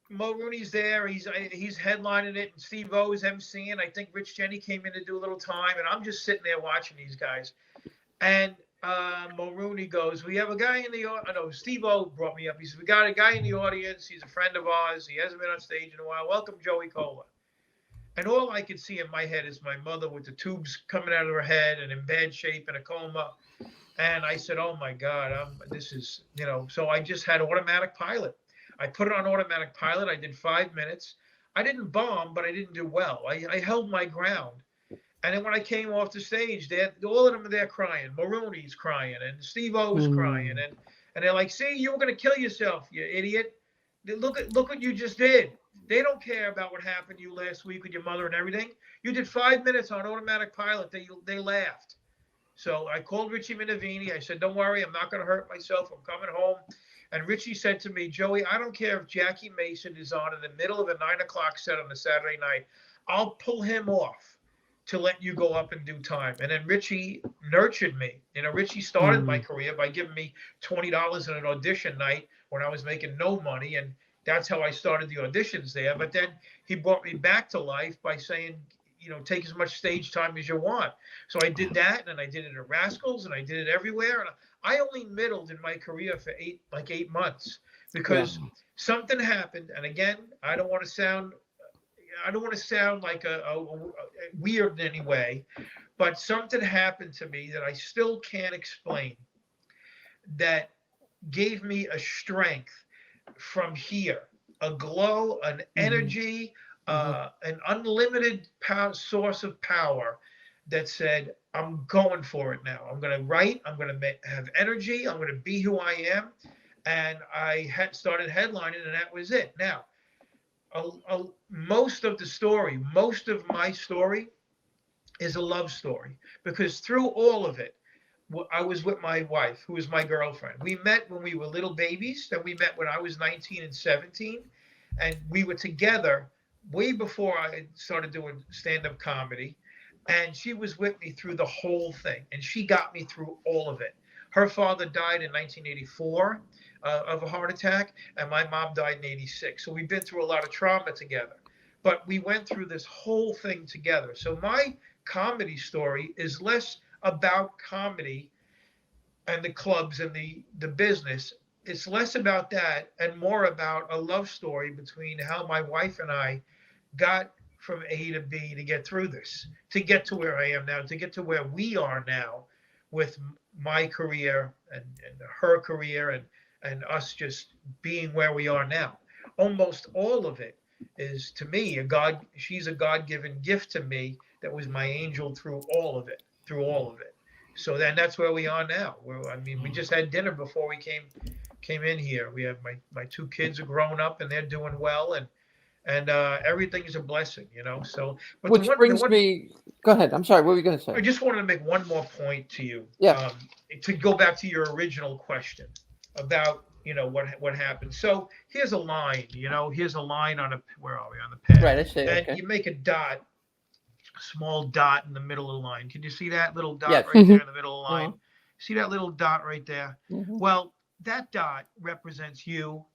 Mulrooney's there. He's headlining it, and Steve-O is emceeing. I think Rich Jenny came in to do a little time, and I'm just sitting there watching these guys. And Mulrooney goes, "We have a guy in the audience." No, Steve-O brought me up. He said, "We got a guy in the audience. He's a friend of ours. He hasn't been on stage in a while. Welcome, Joey Kola." And all I could see in my head is my mother with the tubes coming out of her head and in bad shape in a coma. And I said, "Oh my God, this is." So I just had automatic pilot. I put it on automatic pilot. I did 5 minutes. I didn't bomb, but I didn't do well. I held my ground. And then when I came off the stage, all of them are there crying. Mulrooney's crying, and Steve-O's crying, And they're like, see, you were going to kill yourself, you idiot. Look what you just did. They don't care about what happened to you last week with your mother and everything. You did 5 minutes on automatic pilot. They laughed. So I called Richie Minervini. I said, don't worry, I'm not going to hurt myself. I'm coming home. And Richie said to me, Joey, I don't care if Jackie Mason is on in the middle of a 9 o'clock set on a Saturday night. I'll pull him off to let you go up and do time. And then Richie nurtured me. Richie started my career by giving me $20 in an audition night when I was making no money. And that's how I started the auditions there. But then he brought me back to life by saying, take as much stage time as you want. So I did that, and I did it at Rascals, and I did it everywhere. And I only middled in my career for 8 months because something happened. And again, I don't want to sound like a weird in any way, but something happened to me that I still can't explain that gave me a strength from here, a glow, an energy, an unlimited source of power that said, I'm going for it now. I'm going to write. I'm going to have energy. I'm going to be who I am. And I started headlining, and that was it. Now, most of my story is a love story, because through all of it, I was with my wife, who is my girlfriend. We met when we were little babies. Then we met when I was 19 and 17. And we were together way before I started doing stand-up comedy. And she was with me through the whole thing. And she got me through all of it. Her father died in 1984 of a heart attack, and my mom died in 86. So we've been through a lot of trauma together. But we went through this whole thing together. So my comedy story is less about comedy and the clubs and the business. It's less about that and more about a love story between how my wife and I got from A to B to get through this, to get to where I am now, to get to where we are now with my career and her career and us just being where we are now. Almost all of it is, to me, she's a God-given gift to me that was my angel through all of it. So then that's where we are now. We just had dinner before we came in here. We have my 2 kids are grown up and they're doing well, and everything is a blessing, So, but which brings me. Go ahead. I'm sorry. What were you going to say? I just wanted to make one more point to you. Yeah. To go back to your original question about what happened. So here's a line. Here's a line on where are we on the pad? Right. I see. And okay. you make a dot. Small dot in the middle of the line. Can you see that little dot Yes. right there in the middle of the line? See that little dot right there? Well, that dot represents you,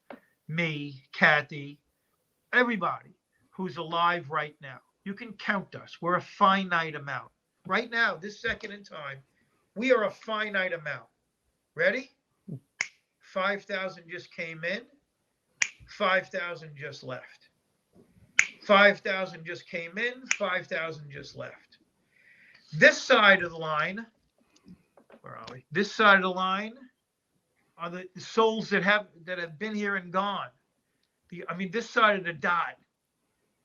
me, Kathy, everybody who's alive right now. You can count us. We're a finite amount. Right now, this second in time, we are a finite amount. Ready? 5,000 just came in. 5,000 just left. 5,000 just came in, 5,000 just left. This side of the line, where are we? This side of the line are the souls that have been here and gone. This side of the dot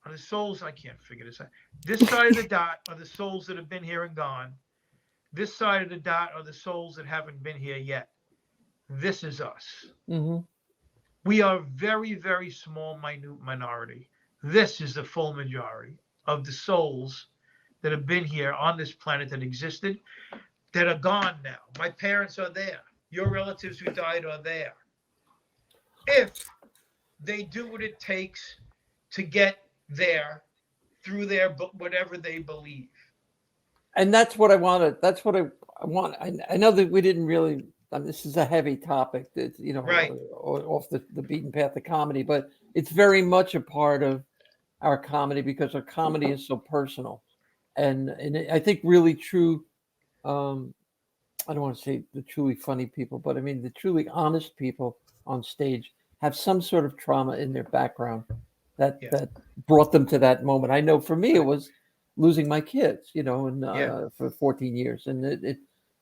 are the souls. I can't figure this out. This side of the dot are the souls that have been here and gone. This side of the dot are the souls that haven't been here yet. This is us. We are a very, very small, minute minority. This is the full majority of the souls that have been here on this planet that existed, that are gone now. My parents are there. Your relatives who died are there. If they do what it takes to get there through their whatever they believe. And that's what I wanted. That's what I want. I know that we didn't really. This is a heavy topic. That right. Off the beaten path of comedy, but it's very much a part of our comedy because our comedy is so personal, and I think really true. I don't want to say the truly funny people, but I mean the truly honest people on stage have some sort of trauma in their background that brought them to that moment. I know for me it was losing my kids, for 14 years, and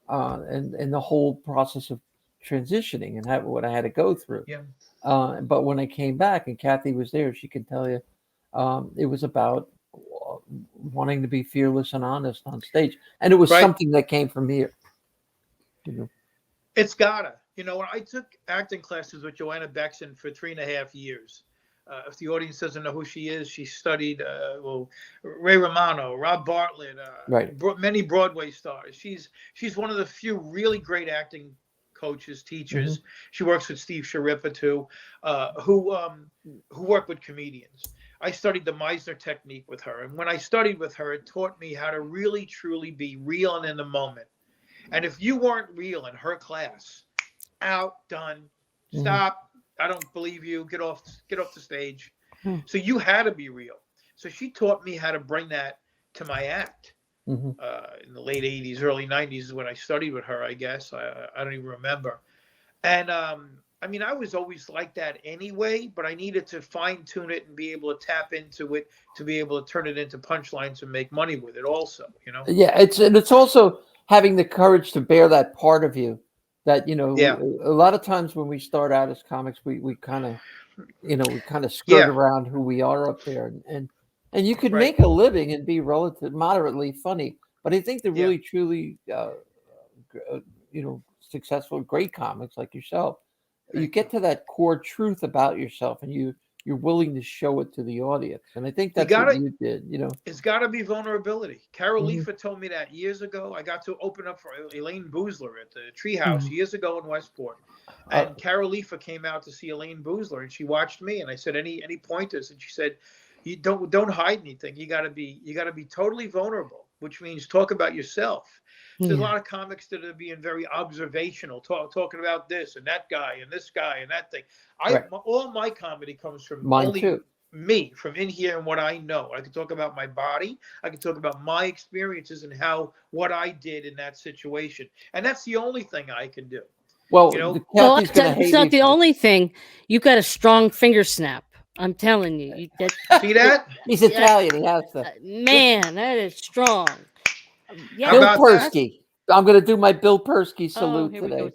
and the whole process of transitioning and what I had to go through. Yeah. But when I came back and Kathy was there, she can tell you, it was about wanting to be fearless and honest on stage, and it was something that came from here. It's gotta. You know, I took acting classes with Joanna Bexon for 3.5 years. If the audience doesn't know who she is, she studied Ray Romano, Rob Bartlett, many Broadway stars. She's one of the few really great acting coaches, teachers. She works with Steve Shariffa too, who work with comedians. I studied the Meisner technique with her, and when I studied with her, it taught me how to really truly be real and in the moment. And if you weren't real in her class, out, done, stop. I don't believe you. Get off the stage. So you had to be real. So she taught me how to bring that to my act. In the late 80s, early 90s is when I studied with her, I guess. I don't even remember. And I mean, I was always like that anyway, but I needed to fine tune it and be able to tap into it to be able to turn it into punchlines and make money with it also, you know? Yeah, it's also having the courage to bear that part of you that, you know, a lot of times when we start out as comics, we kind of skirt around who we are up there, and you could make a living and be moderately funny. But I think the really truly, successful, great comics like yourself, you get to that core truth about yourself, and you're willing to show it to the audience. And I think that's what you did, you know. It's got to be vulnerability. Carol Leifer told me that years ago. I got to open up for Elaine Boozler at the Treehouse years ago in Westport. And Carol Leifer came out to see Elaine Boozler, and she watched me, and I said, any pointers? And she said, you don't hide anything. You got to be totally vulnerable, which means talk about yourself. There's a lot of comics that are being very observational, talking about this and that guy and this guy and that thing. All my comedy comes from me, from in here and what I know. I can talk about my body. I can talk about my experiences and what I did in that situation. And that's the only thing I can do. Well, you know? It's not the only thing. You've got a strong finger snap. I'm telling you. See that? He's Italian. He has to. Man, that is strong. Yeah. Bill Persky. I'm going to do my Bill Persky salute today.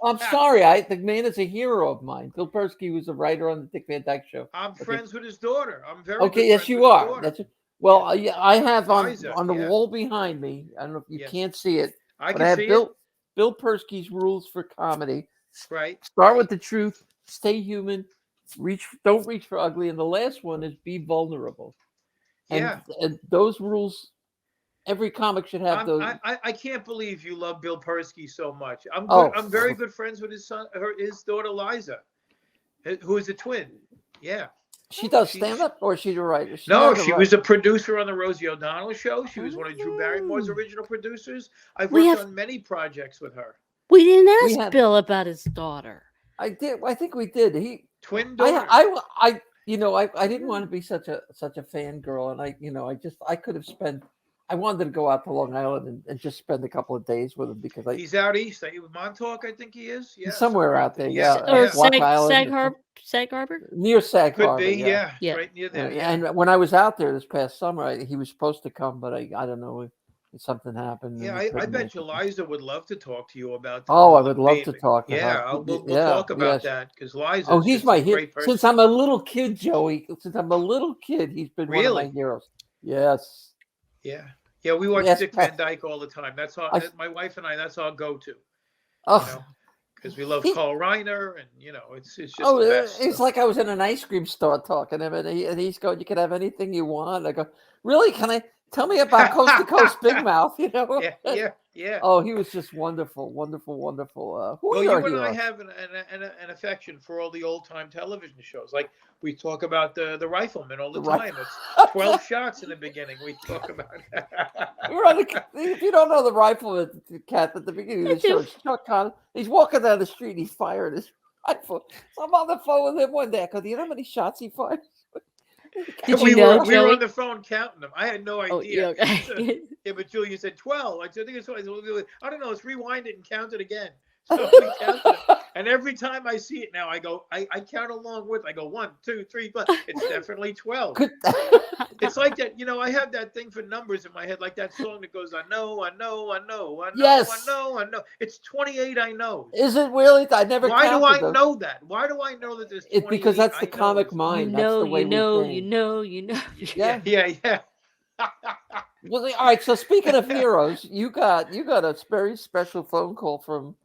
I'm sorry. The man is a hero of mine. Bill Persky was a writer on the Dick Van Dyke Show. I'm friends with his daughter. I'm very okay. Yes, you are. I have on the wall behind me. I don't know if you can't see it. I have Bill Persky's rules for comedy. Right. Start with the truth. Stay human. Don't reach for ugly. And the last one is be vulnerable. And those rules. Every comic should have those. I can't believe you love Bill Persky so much. I'm very good friends with his daughter Liza, who is a twin. Yeah. She does stand up, or she's a writer? She was a producer on the Rosie O'Donnell Show. She was one of Drew Barrymore's original producers. I've worked on many projects with her. We didn't ask Bill about his daughter. I did. I think we did. Twin daughter. I didn't want to be such a fangirl, and I could have spent. I wanted to go out to Long Island and just spend a couple of days with him because he's out east. Montauk, I think he is. Yeah, somewhere out there. Or Sag Harbor. Near Sag Harbor. Could be. Yeah. Right near there. And when I was out there this past summer, he was supposed to come, but I don't know. Something happened. Yeah, I bet you Liza would love to talk to you about that. Oh, I would love to talk to her. Yeah, we'll talk about that because Liza. Oh, he's my hero. Since I'm a little kid, Joey. Since I'm a little kid, he's been one of my heroes. Yes. Yeah, we watch Dick Van Dyke all the time. That's all. My wife and I. That's our go-to. Oh, because we love Carl Reiner, and it's just. Oh, the best, it's like I was in an ice cream store talking to him, and he's going, "You can have anything you want." I go, "Really? Can I tell me about Coast to Coast Big Mouth?" Yeah. Oh, he was just wonderful. Who you and I have an affection for all the old time television shows. Like we talk about the Rifleman all the time. It's 12 shots in the beginning. We talk about. If you don't know the Rifleman, Kath, at the beginning of the show, Chuck Connor, he's walking down the street. He's firing his rifle. So I'm on the phone with him one day. I go, "Do you know how many shots he fired?" We were on the phone counting them. I had no idea. Okay. But Julia said 12. I think it's 12. I don't know. Let's rewind it and count it again. So we counted it. And every time I see it now, I go, I count along with. I go 1, 2, 3, but it's definitely 12. It's like that. I have that thing for numbers in my head, like that song that goes, I know. Yes. I know. It's 28. I know. Is it really? I never. Why do I know that? Why do I know that there's 28? It's because that's the comic mind. You know. Yeah. Well, all right. So speaking of heroes, you got a very special phone call from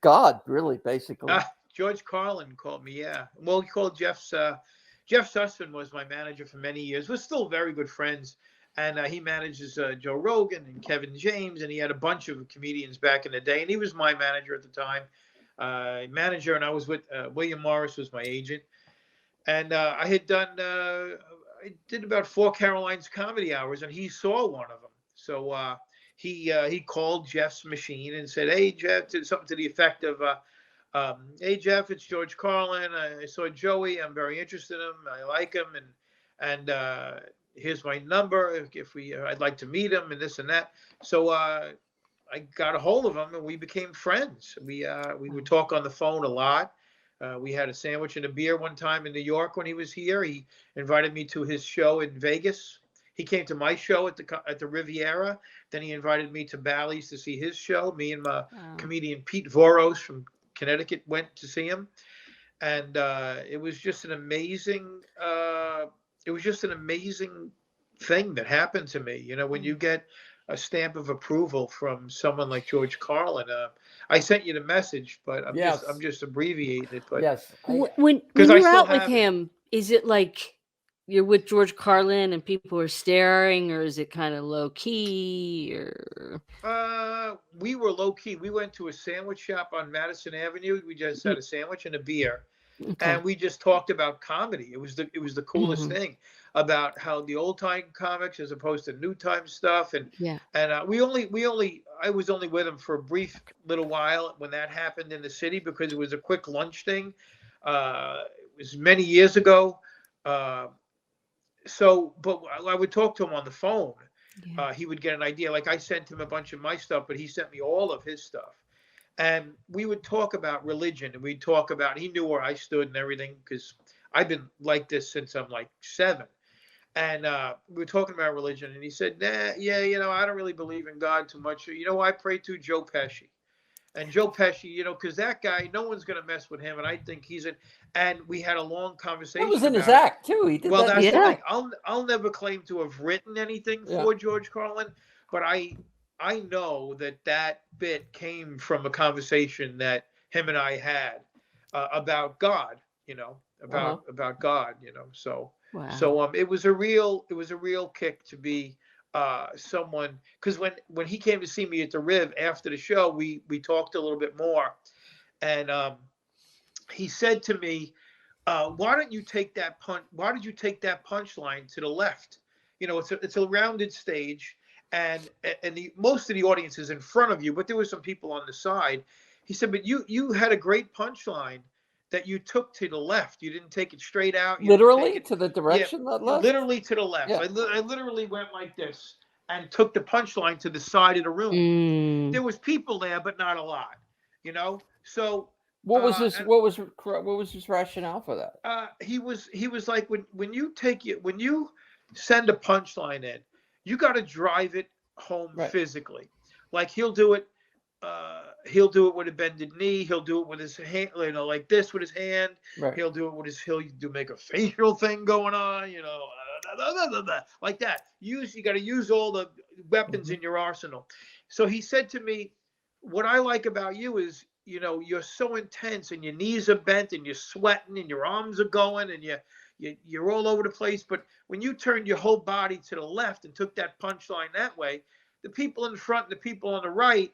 God, really, basically. George Carlin called me. Yeah. Well, he called Jeff Sussman was my manager for many years. We're still very good friends. And he manages Joe Rogan and Kevin James, and he had a bunch of comedians back in the day. And he was my manager at the time, and I was with William Morris was my agent. And I had done, I did about 4 Caroline's comedy hours, and he saw one of them. So he called Jeff's machine and said, "Hey, Jeff," something to the effect of, "Hey, Jeff, it's George Carlin. I saw Joey. I'm very interested in him. I like him, and here's my number. I'd like to meet him and this and that." So I got a hold of him and we became friends. We would talk on the phone a lot. We had a sandwich and a beer one time in New York when he was here. He invited me to his show in Vegas. He came to my show at the Riviera. Then he invited me to Bally's to see his show. Me and my comedian Pete Voros from Connecticut went to see him. And it was just an amazing thing that happened to me. You know, when you get a stamp of approval from someone like George Carlin, I sent you the message, but I'm just abbreviating it. But yes, when you're out with him, is it like you're with George Carlin and people are staring, or is it kind of low key? Or we were low key. We went to a sandwich shop on Madison Avenue. We just had a sandwich and a beer. Okay. And we just talked about comedy. It was the coolest thing about how the old time comics as opposed to new time stuff. And I was only with him for a brief little while when that happened in the city because it was a quick lunch thing. It was many years ago. But I would talk to him on the phone. Yeah. He would get an idea. Like I sent him a bunch of my stuff, but he sent me all of his stuff. And we would talk about religion, and we'd talk about, he knew where I stood and everything, because I've been like this since I'm like 7. And we were talking about religion, and he said, I don't really believe in God too much. You know, I pray to Joe Pesci. And Joe Pesci, because that guy, no one's going to mess with him. And I think and we had a long conversation. It was in his act, too. He did that. That's the thing. I'll never claim to have written anything for George Carlin, but I know that bit came from a conversation that him and I had about God, about God, So, wow. It was a real kick to be someone, because when he came to see me at the Riv after the show, we talked a little bit more, and he said to me, "Why don't you take that Why did you take that punchline to the left? It's a rounded stage." And most of the audience is in front of you, but there were some people on the side. He said, "But you had a great punchline that you took to the left. You didn't take it straight out. Literally to the direction that left? Literally to the left. Yeah. I literally went like this and took the punchline to the side of the room. There was people there, but not a lot, So what was his rationale for that? He was like, when you send a punchline in, you got to drive it home physically. Like he'll do it with a bended knee. He'll do it with his hand, like this with his hand. Right. He'll do it with he'll make a facial thing going on, like that. You got to use all the weapons in your arsenal. So he said to me, "What I like about you is, you're so intense and your knees are bent and you're sweating and your arms are going and you're all over the place. But when you turned your whole body to the left and took that punchline that way, the people in front and the people on the right,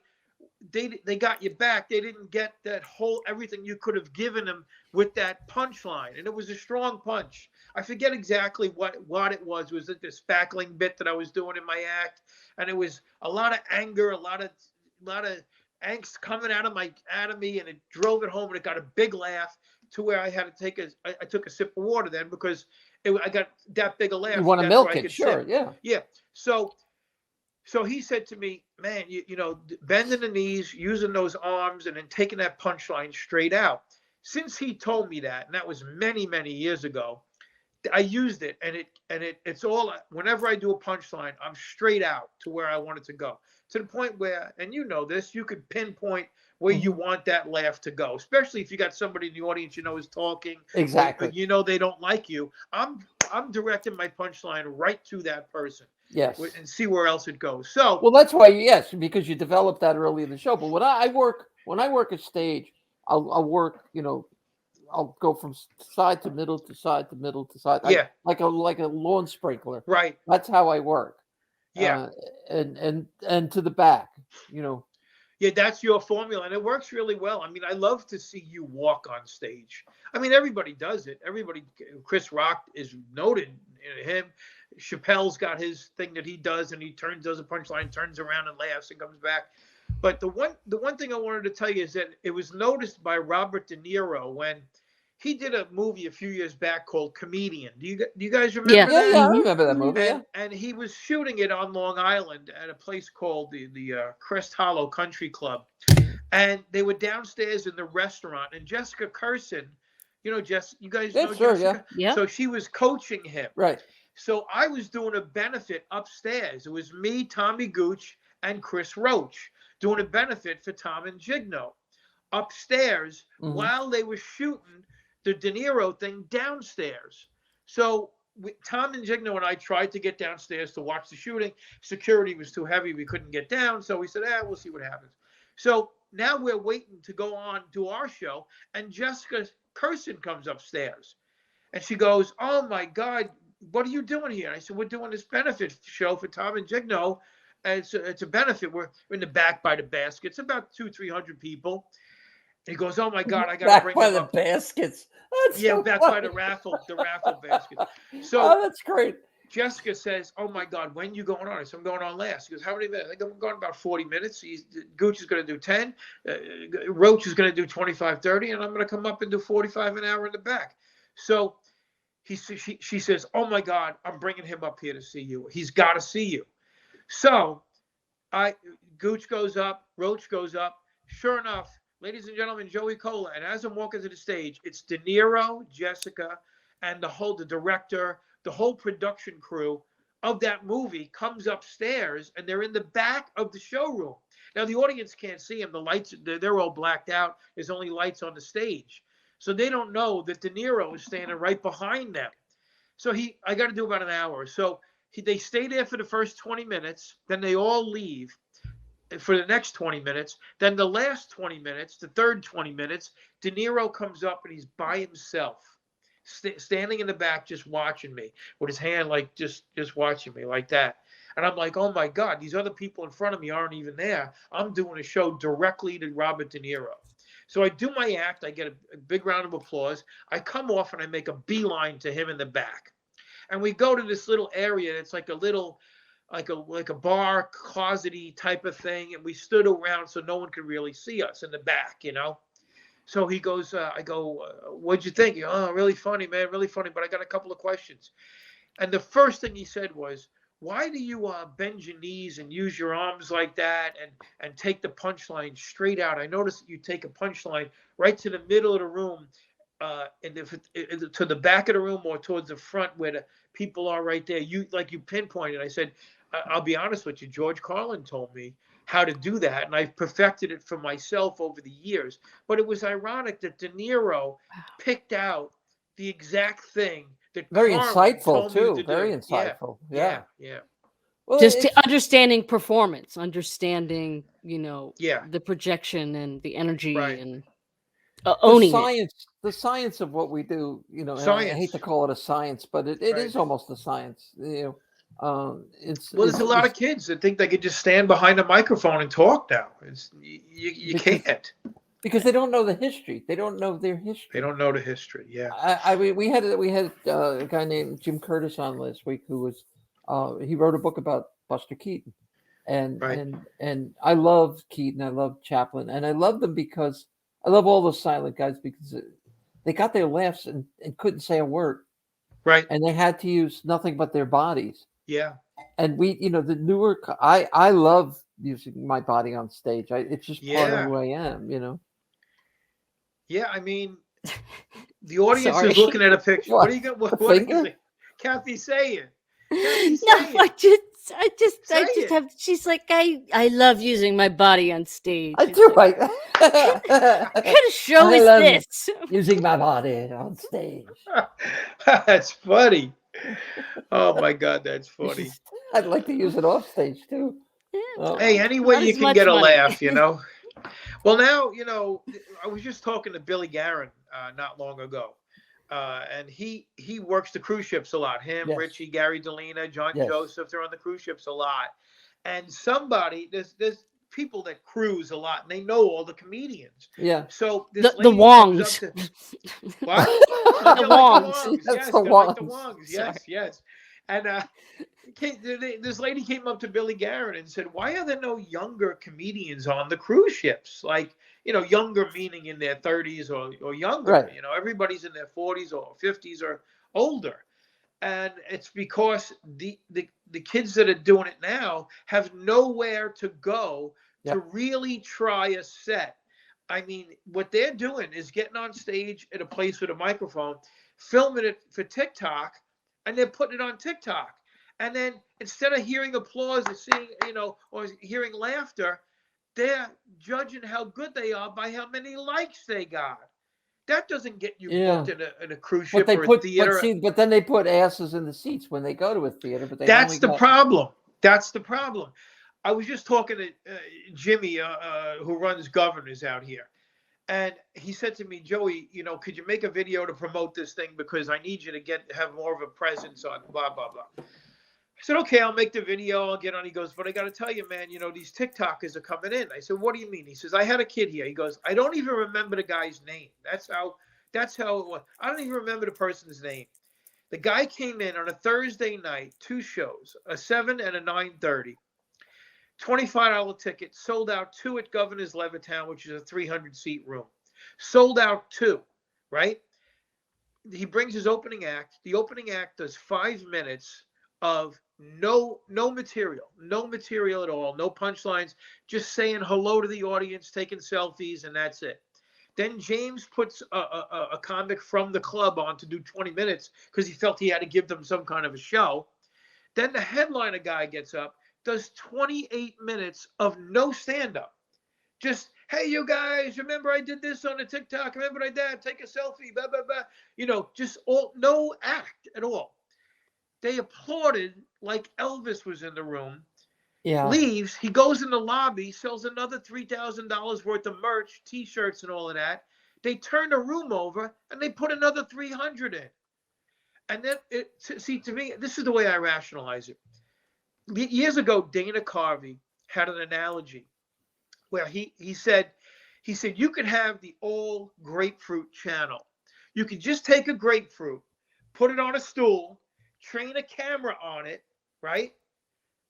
they got you back. They didn't get that everything you could have given them with that punchline. And it was a strong punch. I forget exactly what it was. It was like this spackling bit that I was doing in my act. And it was a lot of anger, a lot of angst coming out of me, and it drove it home, and it got a big laugh to where I had to I took a sip of water then, because I got that big a laugh. You want to milk it, sure, yeah. Yeah. So he said to me, "Man, bending the knees, using those arms, and then taking that punchline straight out." Since he told me that, and that was many, many years ago, I used it, and it's all, whenever I do a punchline, I'm straight out to where I want it to go. To the point where, and this, you could pinpoint where you want that laugh to go, especially if you got somebody in the audience is talking. Exactly. Or, they don't like you. I'm directing my punchline right to that person. Yes. And see where else it goes. So. Well, that's why, yes, because you developed that early in the show. But when I work when I work a stage, I'll work, I'll go from side to middle to side to middle to side. Yeah. Like a lawn sprinkler. Right. That's how I work. Yeah. And to the back, Yeah, that's your formula, and it works really well. I mean, I love to see you walk on stage. I mean, everybody does it. Chris Rock is noted. Him, Chappelle's got his thing that he does, and he does a punchline, turns around and laughs and comes back. But the one thing I wanted to tell you is that it was noticed by Robert De Niro when he did a movie a few years back called Comedian. Do you guys remember Yeah. that? Yeah, I remember that movie. And he was shooting it on Long Island at a place called the Crest Hollow Country Club. And they were downstairs in the restaurant. And Jessica Curson, Jess, you guys know sure, Jessica? Yeah. So she was coaching him. Right. So I was doing a benefit upstairs. It was me, Tommy Gooch, and Chris Roach doing a benefit for Tom and Gigno upstairs while they were shooting the De Niro thing downstairs. So Tom and Gigno and I tried to get downstairs to watch the shooting. Security was too heavy. We couldn't get down. So we said, we'll see what happens. So now we're waiting to go on to our show. And Jessica Curson comes upstairs. And she goes, oh, my God, what are you doing here? I said, we're doing this benefit show for Tom and Gigno. And it's a benefit. We're in the back by the basket. It's about 200-300 people. He goes, oh my God, I got to bring by him the up. Baskets. That's so back funny. by the raffle basket. So that's great. Jessica says, oh my God, when you going on? I said, I'm going on last. He goes, how many minutes? I think I'm going about 40 minutes. Gooch is going to do 10. Roach is going to do 25, 30. And I'm going to come up and do 45 an hour in the back. So she says, oh my God, I'm bringing him up here to see you. He's got to see you. So Gooch goes up, Roach goes up. Sure enough, ladies and gentlemen, Joey Kola. And as I'm walking to the stage, it's De Niro, Jessica, and the director, the whole production crew of that movie comes upstairs, and they're in the back of the showroom. Now, the audience can't see them. The lights, they're all blacked out. There's only lights on the stage. So they don't know that De Niro is standing right behind them. So I got to do about an hour. So they stay there for the first 20 minutes. Then they all leave for the next 20 minutes. Then the last 20 minutes, the third 20 minutes, De Niro comes up and he's by himself, standing in the back just watching me with his hand like just watching me like that. And I'm like, oh my God, these other people in front of me aren't even there. I'm doing a show directly to Robert De Niro. So I do my act. I get a big round of applause. I come off and I make a beeline to him in the back. And we go to this little area. It's like a little, like a bar closet-y type of thing. And we stood around so no one could really see us in the back, So he goes, I go, what'd you think? Oh, really funny, man, really funny. But I got a couple of questions. And the first thing he said was, why do you bend your knees and use your arms like that and take the punchline straight out? I noticed that you take a punchline right to the middle of the room, to the back of the room or towards the front where the people are right there. You pinpointed. I said, I'll be honest with you, George Carlin told me how to do that, and I've perfected it for myself over the years. But it was ironic that De Niro picked out the exact thing that very Carlin insightful told me too. to Very do. insightful. Yeah. Well, Just understanding performance, understanding, Yeah. the projection and the energy Right. and owning it. The science of what we do, and I Science. hate to call it a science, but it Right. is almost a science. Well, there's a lot of kids that think they could just stand behind a microphone and talk now. You can't. because they don't know the history. They don't know their history. They don't know the history. Yeah. I mean, we had a guy named Jim Curtis on last week who was he wrote a book about Buster Keaton, and Right. and I love Keaton. I love Chaplin, and I love them because I love all those silent guys because they got their laughs and couldn't say a word, Right. and they had to use nothing but their bodies. Yeah. And we, the newer, I love using my body on stage. It's just part of who I am, Yeah. I mean, the audience Sorry. is looking at a picture. What are you going? What are you finger? saying? Kathy, say it. No, I just have. She's like, I love using my body on stage. I do. What kind of show I is love this? using my body on stage. That's funny. Oh my God, that's funny. I'd like to use it off stage too. Yeah. Oh. Hey, any way Not you as can much get a money. laugh, Well, now, I was just talking to Billy Guerin not long ago. And he works the cruise ships a lot. Him, Yes. Richie, Gary Delina, John Yes. Joseph, they're on the cruise ships a lot. And there's people that cruise a lot, and they know all the comedians. Yeah. So this The lady Wongs. comes up to, what? The Wongs. Yes, That's the they're like the Wongs. Wongs. Yes, yes. And this lady came up to Billy Guerin and said, "Why are there no younger comedians on the cruise ships? Like, younger meaning in their 30s or younger. Right. Everybody's in their 40s or 50s or older." And it's because the kids that are doing it now have nowhere to go to really try a set. I mean, what they're doing is getting on stage at a place with a microphone, filming it for TikTok, and they're putting it on TikTok. And then instead of hearing applause or seeing, or hearing laughter, they're judging how good they are by how many likes they got. That doesn't get you booked in a cruise ship or a theater. But then they put asses in the seats when they go to a theater. But that's the problem. That's the problem. I was just talking to Jimmy, who runs Governors out here. And he said to me, "Joey, could you make a video to promote this thing? Because I need you to have more of a presence on blah, blah, blah." I said, "Okay, I'll make the video. I'll get on." He goes, "But I got to tell you, man, these TikTokers are coming in." I said, "What do you mean?" He says, "I had a kid here." He goes, "I don't even remember the guy's name. That's how it was. I don't even remember the person's name." The guy came in on a Thursday night, 2 shows, a 7 and a 9:30. $25 ticket, sold out 2 at Governor's Levittown, which is a 300-seat room. Sold out 2, right? He brings his opening act. The opening act does 5 minutes of no material at all, no punchlines, just saying hello to the audience, taking selfies, and that's it. Then James puts a comic from the club on to do 20 minutes because he felt he had to give them some kind of a show. Then the headliner guy gets up, does 28 minutes of no stand-up. Just, "Hey, you guys, remember I did this on the TikTok? Remember I did that? Take a selfie, blah, blah, blah." Just no act at all. They applauded like Elvis was in the room. Yeah. Leaves. He goes in the lobby, sells another $3,000 worth of merch, T-shirts and all of that. They turn the room over and they put another 300 in. And then, to me, this is the way I rationalize it. Years ago, Dana Carvey had an analogy where he said, you could have the all grapefruit channel. You could just take a grapefruit, put it on a stool, train a camera on it, right?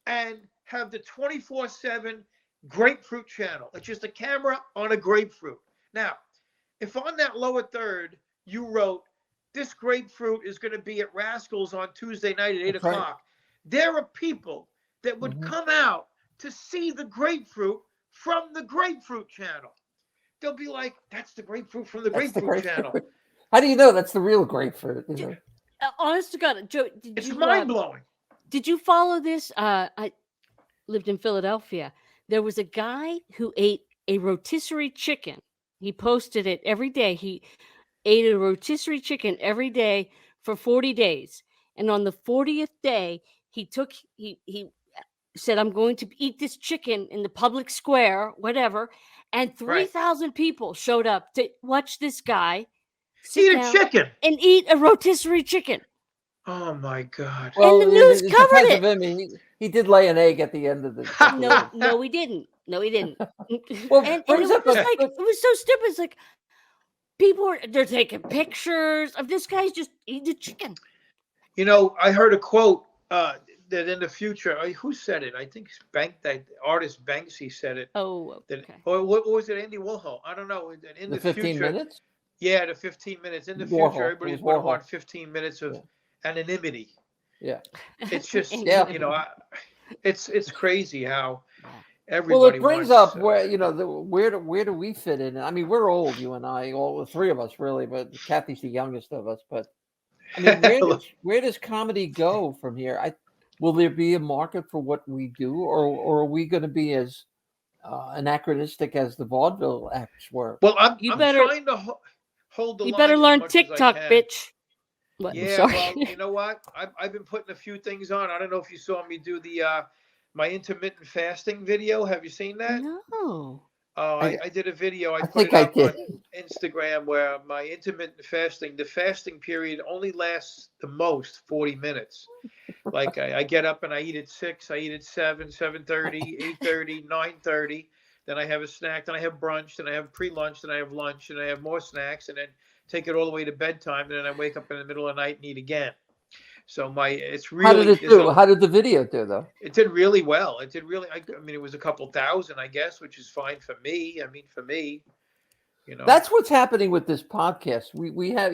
And have the 24/7 grapefruit channel. It's just a camera on a grapefruit. Now, if on that lower third, you wrote, "This grapefruit is going to be at Rascals on Tuesday night at 8 o'clock. There are people that would come out to see the grapefruit from the grapefruit channel. They'll be like, "That's the grapefruit from the grapefruit channel." How do you know that's the real grapefruit? Honest to God, Joe, it's mind-blowing. Did you follow this? I lived in Philadelphia. There was a guy who ate a rotisserie chicken. He posted it every day. He ate a rotisserie chicken every day for 40 days. And on the 40th day, he said, "I'm going to eat this chicken in the public square," whatever. And 3,000 people showed up to watch this guy eat a chicken and eat a rotisserie chicken. Oh my God! Well, and the news covered it. He did lay an egg at the end of the. No, he didn't. No, he didn't. Well, and it was it was so stupid. It's like they're taking pictures of this guy's just eating a chicken. I heard a quote that in the future, who said it? I think that artist Banksy said it. Oh, okay. Or what was it? Andy Warhol? I don't know. In the 15 future, minutes. Yeah, the 15 minutes. In the future, everybody's going to want 15 minutes of anonymity. Yeah. It's just, it's crazy how everybody. Well, it brings up where where do we fit in? I mean, we're old, you and I, all the 3 of us, really, but Kathy's the youngest of us. But I mean, where does comedy go from here? Will there be a market for what we do, or are we going to be as anachronistic as the vaudeville acts were? Well, I'm trying to hold the line. You better learn TikTok, bitch. What? Yeah, well, you know what? I've been putting a few things on. I don't know if you saw me do the my intermittent fasting video. Have you seen that? No. Oh, I did a video. I I put think it I up on did. Instagram where my intermittent fasting, the fasting period only lasts the most 40 minutes. Like I get up and I eat at 6, I eat at 7, 7:30, 8:30, 9:30. Then I have a snack, then I have brunch, then I have pre-lunch, then I have lunch, and I have more snacks, and then take it all the way to bedtime. And then I wake up in the middle of the night and eat again. So it's How did really, it do? How did the video do, though? it did really well. It did really, I mean, it was a couple thousand, I guess, which is fine for me. I mean, for me, That's what's happening with this podcast. We have,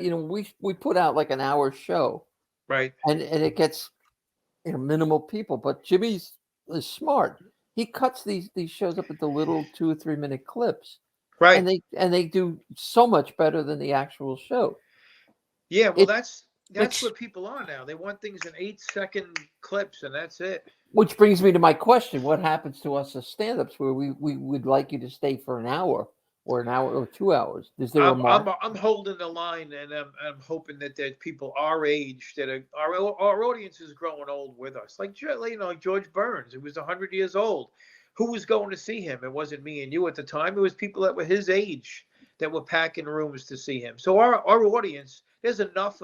we put out like an hour show, right. and it gets minimal people. But Jimmy's is smart. He cuts these shows up into little 2 or 3 minute clips, Right. And they do so much better than the actual show. Yeah, well, that's what people are now. They want things in 8-second clips, and that's it. Which brings me to my question: what happens to us as stand-ups, where we would like you to stay for an hour or 2 hours? Is there a mark? I'm holding the line, and I'm hoping that people our age, that our audience is growing old with us. Like George Burns, who was 100 years old. Who was going to see him? It wasn't me and you at the time. It was people that were his age that were packing rooms to see him. So our audience, there's enough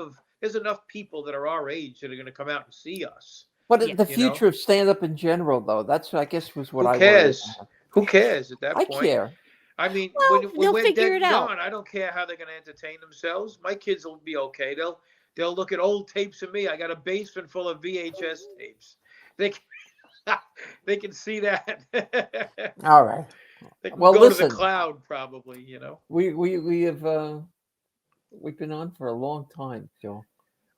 people that are our age that are going to come out and see us. But the future of stand-up in general, though, that's, I guess, was what Who I cares? Who cares at that point? I care. I mean, Well, when we're dead figure and it out. gone, I don't care how they're going to entertain themselves. My kids will be okay. They'll look at old tapes of me. I got a basement full of VHS tapes. They can see that. All right. They can Well, go listen. to the cloud, probably. We have we've been on for a long time, Joe.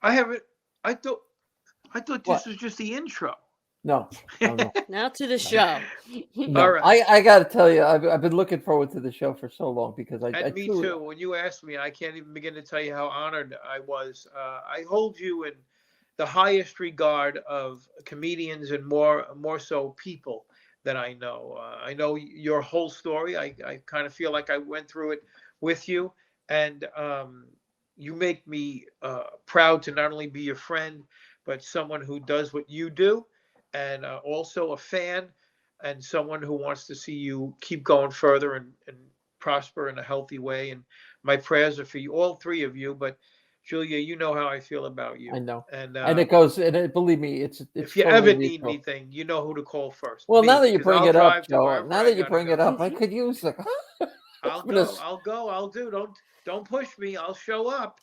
I haven't. I thought this was just the intro. No. Now to the show. No. All right. I got to tell you, I've been looking forward to the show for so long because I Me too. When you asked me, I can't even begin to tell you how honored I was. I hold you in the highest regard of comedians and more so people that I know. I know your whole story. I kind of feel like I went through it with you, and you make me proud to not only be your friend, but someone who does what you do, and also a fan, and someone who wants to see you keep going further and prosper in a healthy way. And my prayers are for you, all three of you, but Julia, you know how I feel about you. I know. And it goes, and believe me, it's if you totally ever need mutual. anything, you know who to call first. Well, Me, now that you 'cause bring I'll it up, drive to Joe, wherever now I that you gotta bring go. it up, I could use it. I'll go. I'll do. Don't push me. I'll show up.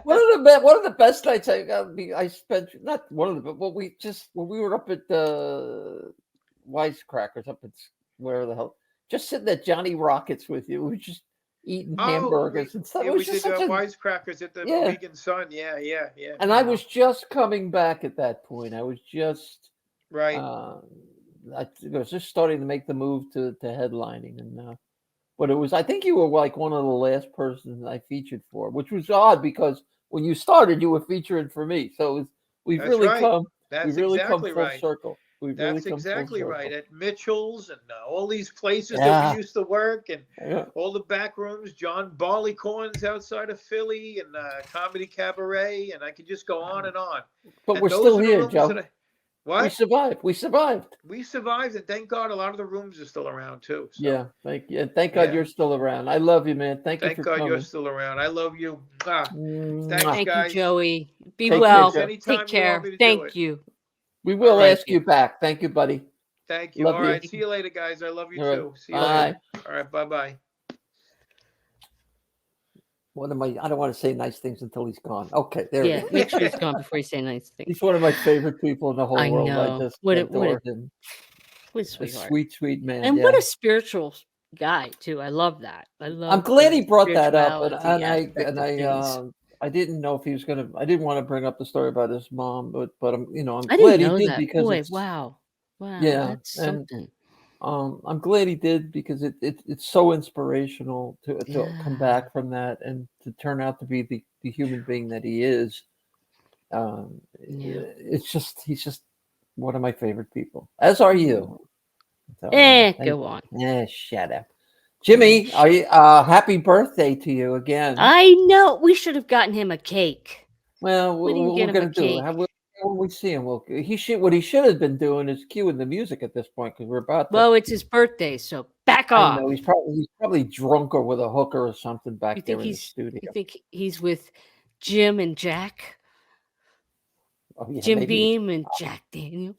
One of the best nights I spent, not one of the, but when we were up at the Wisecrackers up at where the hell, just sitting at Johnny Rockets with you, we were just eating hamburgers and stuff. Yeah, It was we just did such a, Wisecrackers at the Mohegan Sun. Yeah. and I was just coming back at that point. I was just right. I was just starting to make the move to headlining, and but it was, I think you were like one of the last persons I featured for, which was odd because when you started, you were featuring for me. So we've That's really right. come, That's we've really exactly come full right. circle. We've really That's come exactly full right. circle. At Mitchell's and all these places that we used to work, and all the back rooms, John Barleycorn's outside of Philly, and Comedy Cabaret, and I could just go on and on. But And we're those still are the here, rooms Joe. that what? We survived. We survived, and thank God a lot of the rooms are still around too. So. Yeah, thank you. And thank God you're still around. I love you, man. Thank you for God coming. you're still around. I love you. Thanks, Thank guys. you, Joey. Be Take well. care, Take care. Thank you. We will right. ask you back. Thank you, buddy. Thank you. Love All you. right. See you later, guys. I love you All right. too. See you Bye. later. All right. Bye-bye. What am I don't want to say nice things until he's gone. Okay, there Yeah, it is. make sure he's gone before you say nice things. He's one of my favorite people in the whole I world. know. I just What a adore him. What a A sweetheart. sweet man. And yeah. what a spiritual guy too. I love that. I'm glad he brought that up, and spirituality aspect of things. I didn't know if he was gonna. I didn't want to bring up the story about his mom, but I'm I glad didn't he know did that. because Boy, it's, wow, yeah, that's and something. I'm glad he did because it's so inspirational to come back from that and to turn out to be the human being that he is. It's just he's just one of my favorite people, as are you. So, Go on. Shut up. Jimmy, are you, happy birthday to you again. I know. We should have gotten him a cake. Well, We didn't what get we're him a going to do, cake. when we see him, what he should have been doing is cueing the music at this point because we're about to. Well, it's his birthday, so back Back I off. know he's probably drunk or with a hooker or something back there in the studio. You think he's with Jim and Jack? Oh, yeah, Jim maybe Beam and Jack Daniels?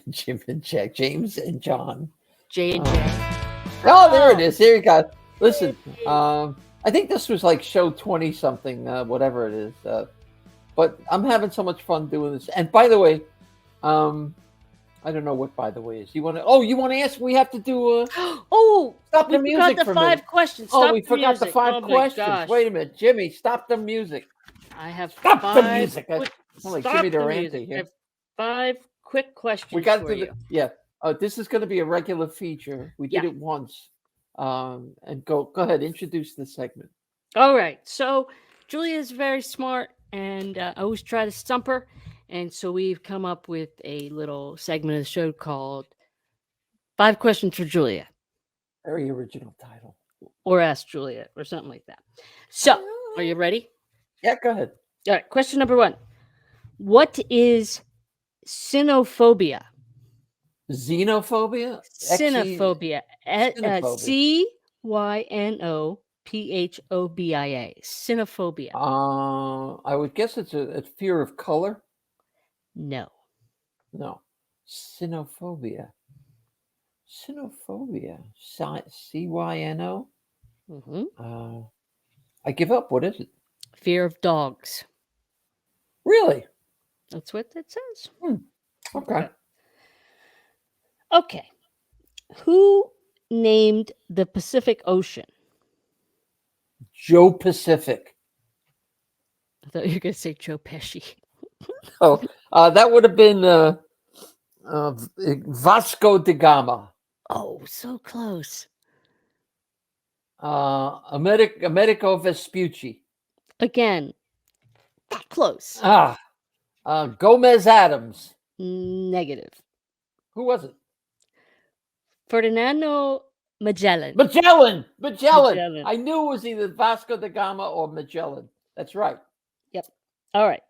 Jim and Jack, James and John. J and J. Oh, there it is. Here you go. Listen, I think this was like show 20 something, whatever it is. But I'm having so much fun doing this. And by the way, I don't know what by the way is. You want to ask? We have to do stop the music forgot the for a 5 minute. questions. We forgot the 5 questions. Wait a minute, Jimmy, stop the music. I have Stop 5 the music. Stop Jimmy the Durante music. here. I have 5 quick questions We got to for do you. yeah. This is going to be a regular feature. We did it once. And go ahead, introduce the segment. All right. So Julia is very smart, and I always try to stump her. And so we've come up with a little segment of the show called 5 Questions for Julia. Very original title. Or Ask Julia, or something like that. So, are you ready? Yeah, go ahead. All right. Question number 1. What is cynophobia? Xenophobia? Cynophobia. Cynophobia. Cynophobia. Cynophobia. I would guess it's a fear of color. No. Cynophobia. Cynophobia. CYNO. Mm-hmm. I give up. What is it? Fear of dogs. Really? That's what it says. Okay. Okay. Who named the Pacific Ocean? Joe Pacific. I thought you were going to say Joe Pesci. Oh, that would have been Vasco da Gama. Oh, so close. Americo Vespucci. Again, that close. Gomez Adams. Negative. Who was it? Ferdinando Magellan. Magellan. I knew it was either Vasco da Gama or Magellan. That's right. Yep. All right.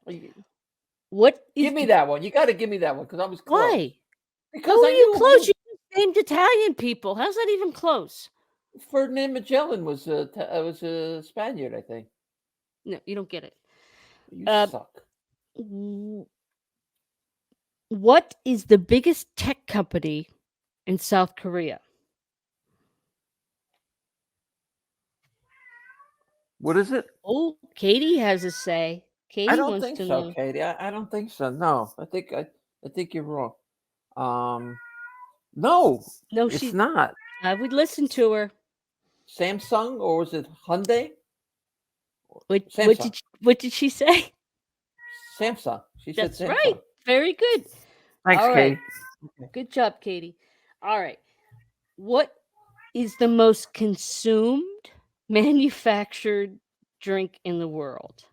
What? Give me that one. You got to give me that one because I was close. Why? Because How I are you knew close? You named Italian people. How's that even close? Ferdinand Magellan was a Spaniard, I think. No, you don't get it. You suck. What is the biggest tech company in South Korea? What is it? Oh, Katie has a say. Katie I don't wants think to so, know. Katie. I don't think so. No, I think you're wrong. No, it's not. I would listen to her. Samsung, or was it Hyundai? What did she say? Samsung. She said That's Samsung. right. Very good. Thanks, All right. Katie. Good job, Katie. All right. What is the most consumed manufactured drink in the world?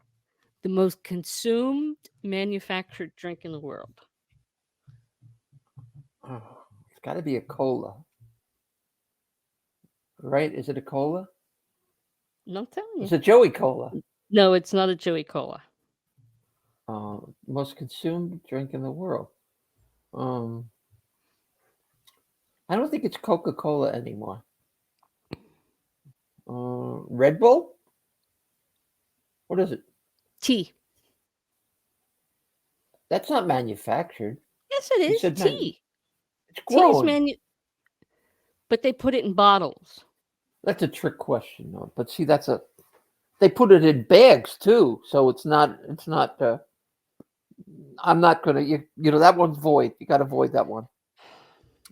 The most consumed manufactured drink in the world. Oh, it's got to be a cola. Right? Is it a cola? I'm telling you. It's a Joey Kola. No, it's not a Joey Kola. Most consumed drink in the world. I don't think it's Coca-Cola anymore. Red Bull? What is it? Tea. That's not manufactured. Yes, it is. Tea. It's grown. But they put it in bottles. That's a trick question, though. But see, they put it in bags too, so it's not. I'm not gonna. You know that one's void. You got to void that one.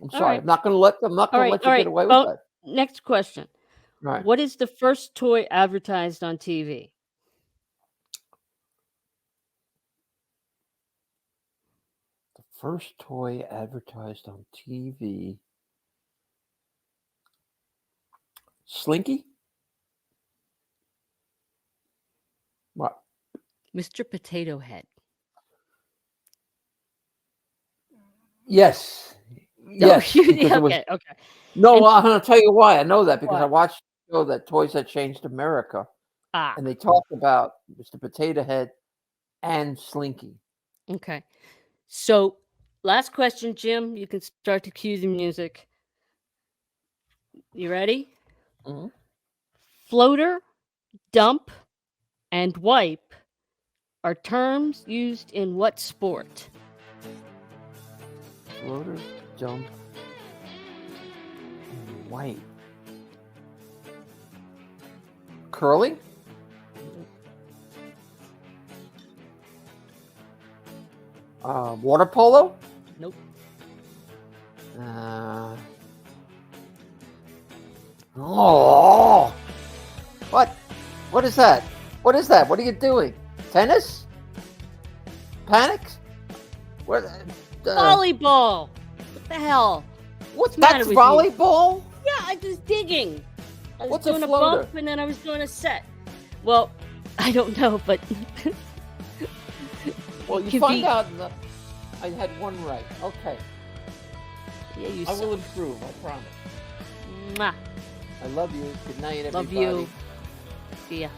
I'm sorry. Right. I'm not gonna let you get away with that. Next question. Right. What is the first toy advertised on TV? The first toy advertised on TV. Slinky? What? Mr. Potato Head. Yes. Yes. Okay. No, I'm going to tell you why. I know that because I watched the show that Toys That Changed America. And they talked about Mr. Potato Head and Slinky. Okay. So, last question, Jim. You can start to cue the music. You ready? Mm-hmm. Floater, dump, and wipe are terms used in what sport? Floater, jump, and white. Curling? Water polo? Nope. Oh! What? What is that? What is that? What are you doing? Tennis? Panic? What? Volleyball. What the hell? What's the matter that's with you? volleyball? Yeah, I was digging. I was What's a doing a floater? bump and then I was doing a set. Well, I don't know, but Well, you could find be- out. I had one right. Okay, yeah, you I suck. will improve. I promise. Mwah. I love you. Good night, Love everybody. you. See ya.